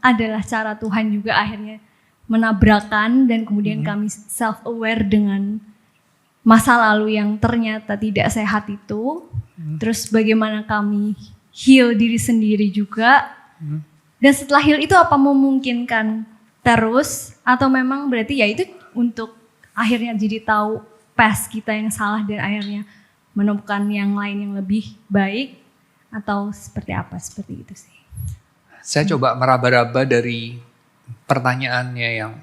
adalah cara Tuhan juga akhirnya menabrakan dan kemudian kami self-aware dengan masa lalu yang ternyata tidak sehat itu. Terus bagaimana kami heal diri sendiri juga. Dan setelah heal itu apa memungkinkan terus atau memang berarti ya itu untuk akhirnya jadi tahu past kita yang salah dan akhirnya menemukan yang lain yang lebih baik atau seperti apa, seperti itu sih. Saya coba meraba-raba dari pertanyaannya yang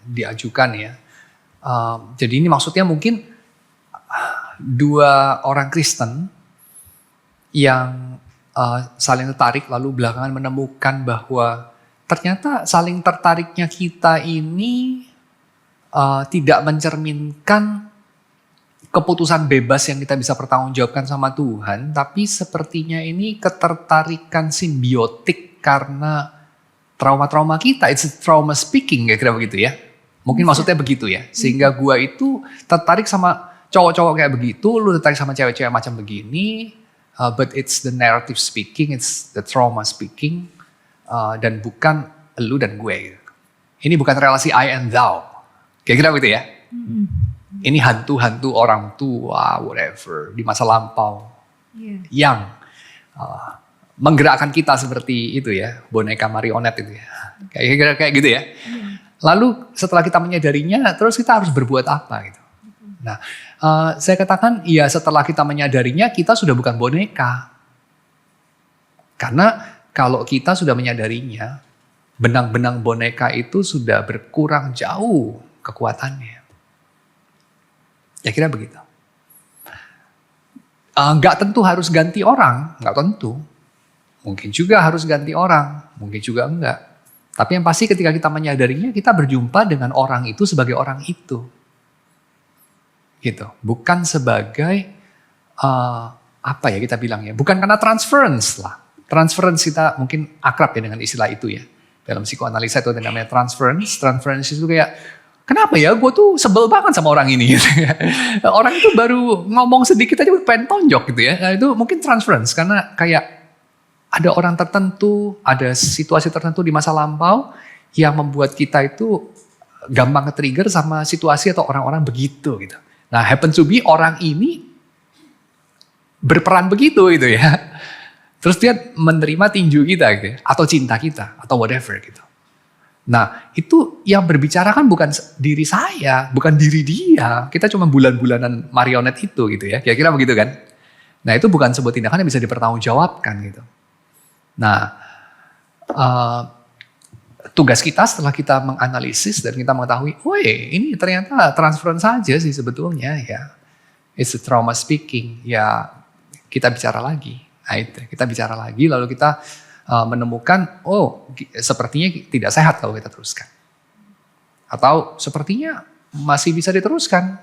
diajukan ya. Jadi ini maksudnya mungkin dua orang Kristen yang saling tertarik lalu belakangan menemukan bahwa ternyata saling tertariknya kita ini tidak mencerminkan keputusan bebas yang kita bisa pertanggungjawabkan sama Tuhan, tapi sepertinya ini ketertarikan simbiotik karena trauma-trauma kita. It's a trauma speaking, kira-kira begitu ya. Mungkin maksudnya begitu ya. Sehingga gua itu tertarik sama cowok-cowok kayak begitu, lu tertarik sama cewek-cewek macam begini, but it's the narrative speaking, it's the trauma speaking. Dan bukan lu dan gue. Ini bukan relasi I and thou. Kira-kira begitu ya. Ini hantu-hantu orang tua, whatever, di masa lampau. Yang menggerakkan kita seperti itu ya. Boneka marionet itu ya. Kayak gitu ya. Lalu setelah kita menyadarinya, terus kita harus berbuat apa gitu. Nah, saya katakan ya setelah kita menyadarinya, kita sudah bukan boneka. Karena kalau kita sudah menyadarinya, benang-benang boneka itu sudah berkurang jauh kekuatannya. Ya kira begitu. Nggak tentu harus ganti orang, nggak tentu. Mungkin juga harus ganti orang, mungkin juga enggak. Tapi yang pasti ketika kita menyadarinya, kita berjumpa dengan orang itu sebagai orang itu. Gitu. Bukan sebagai, apa ya kita bilangnya, bukan karena transference lah. Transference kita mungkin akrab ya dengan istilah itu ya. Dalam psikoanalisa itu ada namanya transference. Transference itu kayak, kenapa ya gue tuh sebel banget sama orang ini. Gitu ya. Orang itu baru ngomong sedikit aja pengen tonjok gitu ya. Nah, itu mungkin transference karena kayak ada orang tertentu, ada situasi tertentu di masa lampau yang membuat kita itu gampang ke-trigger sama situasi atau orang-orang begitu gitu. Nah happen to be orang ini berperan begitu gitu ya. Terus dia menerima tinju kita gitu ya, atau cinta kita, atau whatever gitu. Nah itu yang berbicara kan bukan diri saya, bukan diri dia. Kita cuma bulan-bulanan marionet itu gitu ya, kira-kira begitu kan. Nah itu bukan sebuah tindakan yang bisa dipertanggungjawabkan gitu. Nah tugas kita setelah kita menganalisis dan kita mengetahui, woi ini ternyata transferan saja sih sebetulnya ya. It's a trauma speaking, ya kita bicara lagi. Nah itu, kita bicara lagi lalu kita menemukan, oh sepertinya tidak sehat kalau kita teruskan. Atau sepertinya masih bisa diteruskan.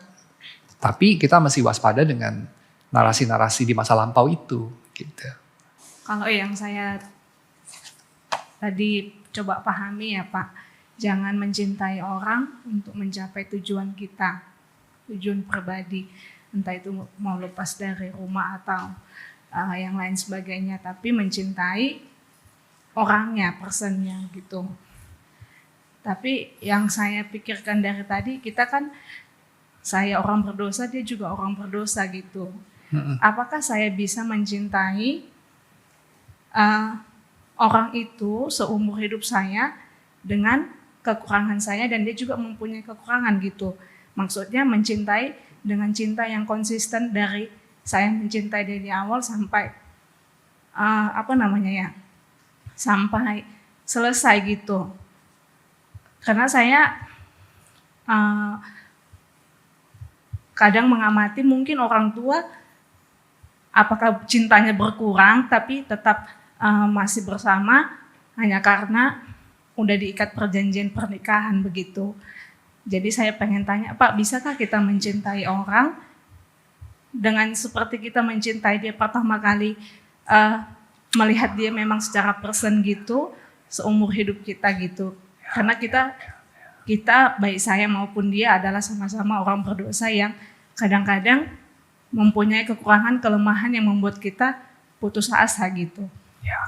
Tapi kita masih waspada dengan narasi-narasi di masa lampau itu. Gitu. Kalau yang saya tadi coba pahami ya Pak, jangan mencintai orang untuk mencapai tujuan kita, tujuan pribadi. Entah itu mau lepas dari rumah atau yang lain sebagainya, tapi mencintai orangnya, personnya gitu. Tapi yang saya pikirkan dari tadi, kita kan saya orang berdosa, dia juga orang berdosa gitu. Apakah saya bisa mencintai orang itu seumur hidup saya dengan kekurangan saya dan dia juga mempunyai kekurangan gitu. Maksudnya mencintai dengan cinta yang konsisten dari saya mencintai dari awal sampai sampai selesai gitu. Karena saya kadang mengamati mungkin orang tua apakah cintanya berkurang tapi tetap masih bersama hanya karena udah diikat perjanjian pernikahan begitu. Jadi saya pengen tanya, Pak, bisakah kita mencintai orang dengan seperti kita mencintai dia pertama kali, melihat dia memang secara person gitu, seumur hidup kita gitu. Karena kita kita, baik saya maupun dia adalah sama-sama orang berdosa yang kadang-kadang mempunyai kekurangan, kelemahan yang membuat kita putus asa gitu. Ya.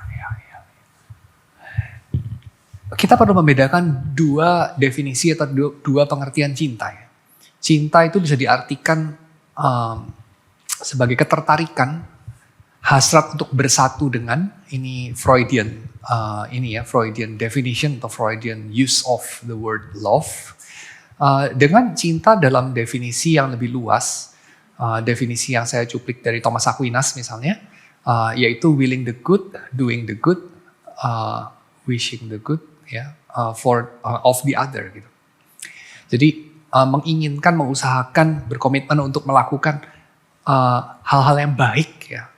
Kita perlu membedakan dua definisi atau dua pengertian cinta. Ya. Cinta itu bisa diartikan sebagai ketertarikan, hasrat untuk bersatu dengan, ini Freudian, Freudian definition atau Freudian use of the word love. Dengan cinta dalam definisi yang lebih luas, definisi yang saya cuplik dari Thomas Aquinas misalnya, yaitu willing the good, doing the good, wishing the good, of the other gitu. Jadi menginginkan, mengusahakan, berkomitmen untuk melakukan hal-hal yang baik, ya,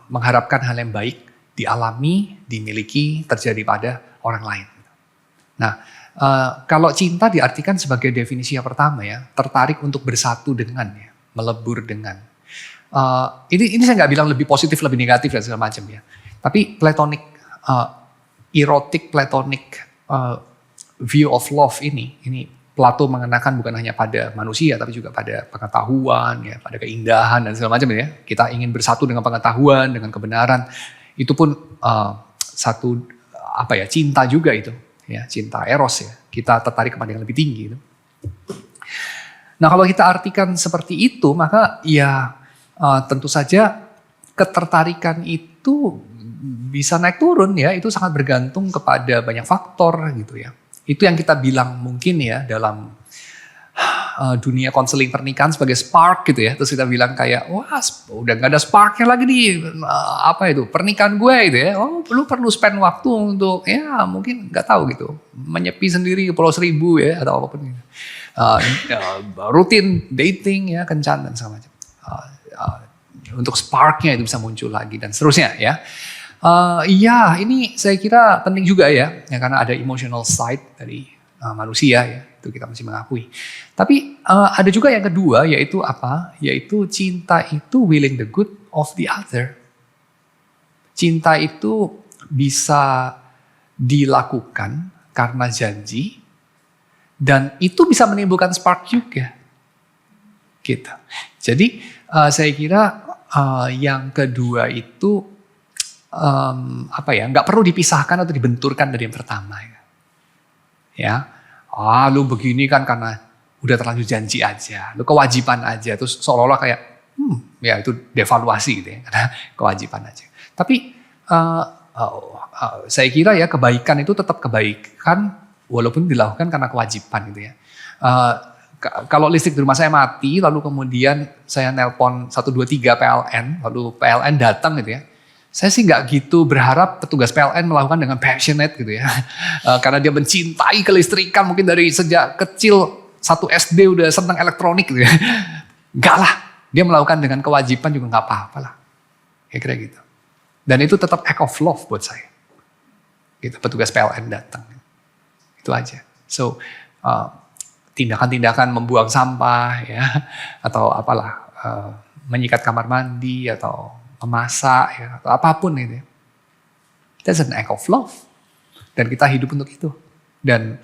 mengharapkan hal yang baik dialami, dimiliki, terjadi pada orang lain. Nah, kalau cinta diartikan sebagai definisi yang pertama ya, tertarik untuk bersatu dengan, ya, melebur dengan. Ini saya nggak bilang lebih positif, lebih negatif dan segala macam ya. Tapi platonic, erotic platonic view of love ini Plato mengenakan bukan hanya pada manusia tapi juga pada pengetahuan, ya, pada keindahan dan segala macam ya. Kita ingin bersatu dengan pengetahuan, dengan kebenaran. Itu pun satu cinta juga itu, ya, cinta eros ya. Kita tertarik kepada yang lebih tinggi itu. Nah, kalau kita artikan seperti itu, maka ya tentu saja ketertarikan itu bisa naik turun ya, itu sangat bergantung kepada banyak faktor gitu ya. Itu yang kita bilang mungkin ya dalam dunia konseling pernikahan sebagai spark gitu ya. Terus kita bilang kayak, wah udah gak ada sparknya lagi di pernikahan gue gitu ya. Oh lu perlu spend waktu untuk ya mungkin gak tahu gitu, menyepi sendiri ke Pulau Seribu ya atau apapun gitu. Rutin dating ya, kencan dan segala macam. Untuk sparknya itu bisa muncul lagi dan seterusnya ya. Ini saya kira penting juga ya karena ada emotional side dari manusia ya, itu kita mesti mengakui. Tapi ada juga yang kedua yaitu apa? Yaitu cinta itu willing the good of the other. Cinta itu bisa dilakukan karena janji dan itu bisa menimbulkan spark juga. Gitu. Jadi saya kira yang kedua itu nggak perlu dipisahkan atau dibenturkan dari yang pertama ya. Lu begini kan karena udah terlanjur janji aja, lu kewajiban aja, terus seolah-olah kayak ya itu devaluasi gitu ya, karena kewajiban aja. Tapi saya kira ya kebaikan itu tetap kebaikan walaupun dilakukan karena kewajiban gitu ya. Kalau listrik di rumah saya mati, lalu kemudian saya nelpon 123 PLN, lalu PLN datang gitu ya. Saya sih nggak gitu berharap petugas PLN melakukan dengan passionate gitu ya. Karena dia mencintai kelistrikan mungkin dari sejak kecil, 1 SD udah senang elektronik gitu ya. Enggak lah, dia melakukan dengan kewajiban juga nggak apa-apa lah. Kira-kira gitu. Dan itu tetap act of love buat saya. Gitu, petugas PLN datang. Itu aja. So, tindakan-tindakan membuang sampah ya, atau apalah, menyikat kamar mandi atau memasak ya, atau apapun itu. That's an act of love. Dan kita hidup untuk itu. Dan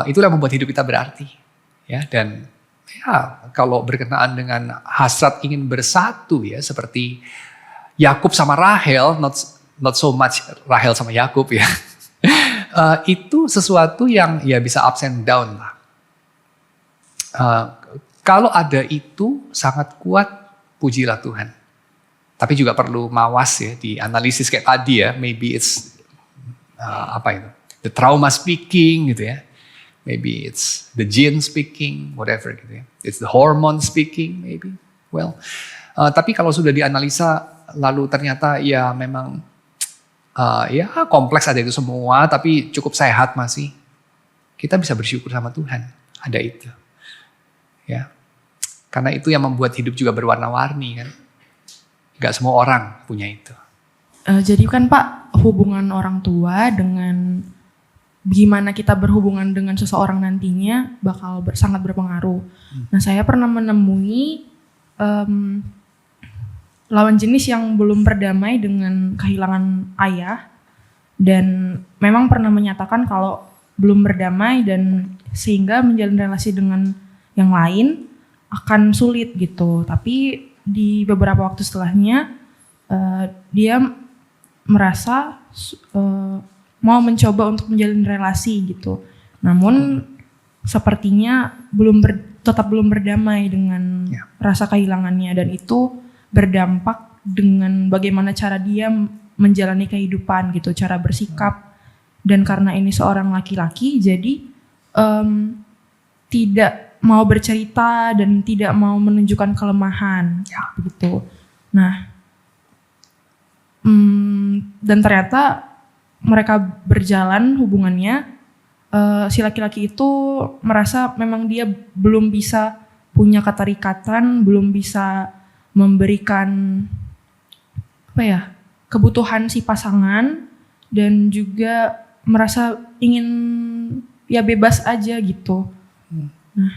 itulah yang membuat hidup kita berarti. Ya, dan ya kalau berkenaan dengan hasrat ingin bersatu ya, seperti Yakub sama Rahel, not so much Rahel sama Yakub ya. Itu sesuatu yang ya bisa ups and down lah. Kalau ada itu sangat kuat, pujilah Tuhan. Tapi juga perlu mawas ya, dianalisis kayak tadi ya, maybe it's the trauma speaking gitu ya, maybe it's the gene speaking, whatever gitu ya, it's the hormone speaking maybe, tapi kalau sudah dianalisa lalu ternyata ya memang ya kompleks ada itu semua, tapi cukup sehat masih, kita bisa bersyukur sama Tuhan ada itu, ya, karena itu yang membuat hidup juga berwarna-warni kan. Gak semua orang punya itu. Jadi kan Pak, hubungan orang tua dengan gimana kita berhubungan dengan seseorang nantinya bakal sangat berpengaruh. Nah, saya pernah menemui lawan jenis yang belum berdamai dengan kehilangan ayah dan memang pernah menyatakan kalau belum berdamai dan sehingga menjalin relasi dengan yang lain akan sulit gitu. Tapi di beberapa waktu setelahnya dia merasa mau mencoba untuk menjalin relasi gitu. Namun sepertinya tetap belum berdamai dengan rasa kehilangannya, dan itu berdampak dengan bagaimana cara dia menjalani kehidupan gitu, cara bersikap. Dan karena ini seorang laki-laki, jadi tidak mau bercerita dan tidak mau menunjukkan kelemahan begitu. Nah, dan ternyata mereka berjalan hubungannya, si laki-laki itu merasa memang dia belum bisa punya keterikatan, belum bisa memberikan kebutuhan si pasangan, dan juga merasa ingin bebas aja gitu. Nah,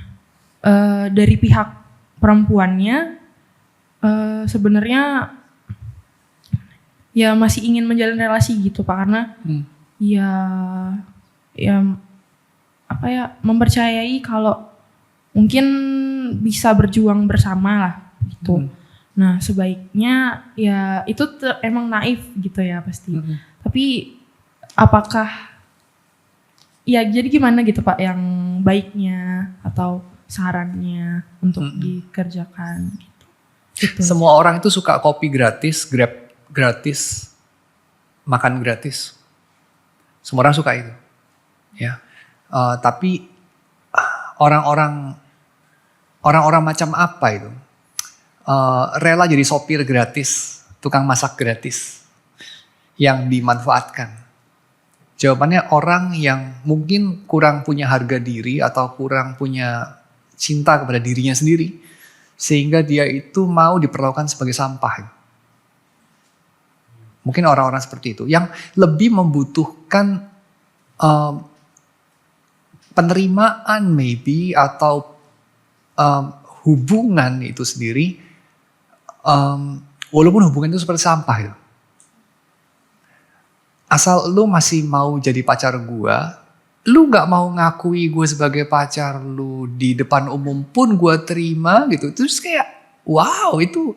dari pihak perempuannya sebenarnya masih ingin menjalin relasi gitu Pak, karena mempercayai kalau mungkin bisa berjuang bersama lah gitu. Nah, sebaiknya itu emang naif gitu ya pasti. Tapi apakah jadi gimana gitu Pak yang baiknya atau sarannya untuk dikerjakan gitu. Semua orang itu suka kopi gratis, Grab gratis, makan gratis. Semua orang suka itu. Ya. Tapi orang-orang macam apa itu? Rela jadi sopir gratis, tukang masak gratis, yang dimanfaatkan. Jawabannya orang yang mungkin kurang punya harga diri atau kurang punya cinta kepada dirinya sendiri, sehingga dia itu mau diperlakukan sebagai sampah. Mungkin orang-orang seperti itu yang lebih membutuhkan penerimaan maybe atau hubungan itu sendiri, walaupun hubungan itu seperti sampah itu. Asal lu masih mau jadi pacar gua, lu gak mau ngakui gue sebagai pacar lu di depan umum pun gue terima gitu. Terus kayak wow, itu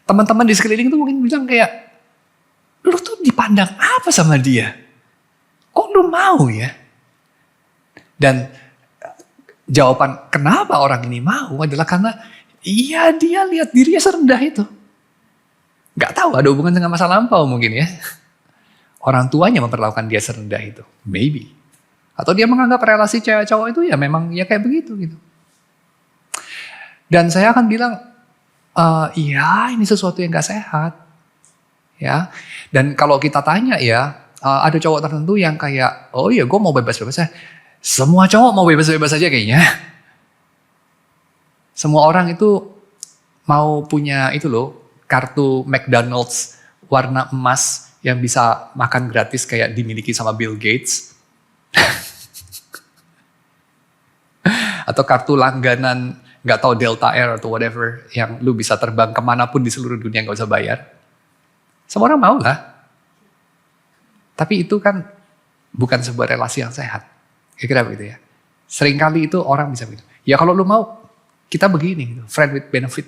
teman-teman di sekeliling tuh mungkin bilang kayak, lu tuh dipandang apa sama dia? Kok lu mau ya? Dan jawaban kenapa orang ini mau adalah karena dia lihat dirinya serendah itu. Gak tahu, ada hubungan dengan masa lampau mungkin ya. Orang tuanya memperlakukan dia serendah itu, maybe. Atau dia menganggap relasi cewek cowok itu memang kayak begitu gitu. Dan saya akan bilang, ini sesuatu yang gak sehat. Ya. Dan kalau kita tanya ada cowok tertentu yang kayak, gue mau bebas-bebas aja. Semua cowok mau bebas-bebas aja kayaknya. Semua orang itu mau punya itu loh, kartu McDonald's warna emas yang bisa makan gratis kayak dimiliki sama Bill Gates. Atau kartu langganan gak tahu Delta Air atau whatever yang lu bisa terbang kemanapun di seluruh dunia gak usah bayar. Semua orang mau lah. Tapi itu kan bukan sebuah relasi yang sehat. Kira-kira begitu ya. Seringkali itu orang bisa begitu. Ya kalau lu mau, kita begini gitu, friend with benefit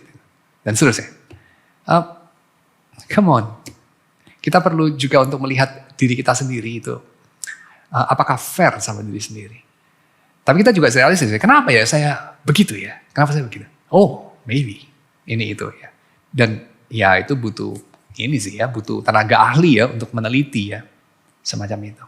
dan seterusnya. Come on. Kita perlu juga untuk melihat diri kita sendiri itu. Apakah fair sama diri sendiri. Tapi kita juga realistis. Kenapa ya saya begitu ya? Kenapa saya begitu? Oh, maybe. Ini itu ya. Dan itu butuh butuh tenaga ahli ya untuk meneliti ya. Semacam itu.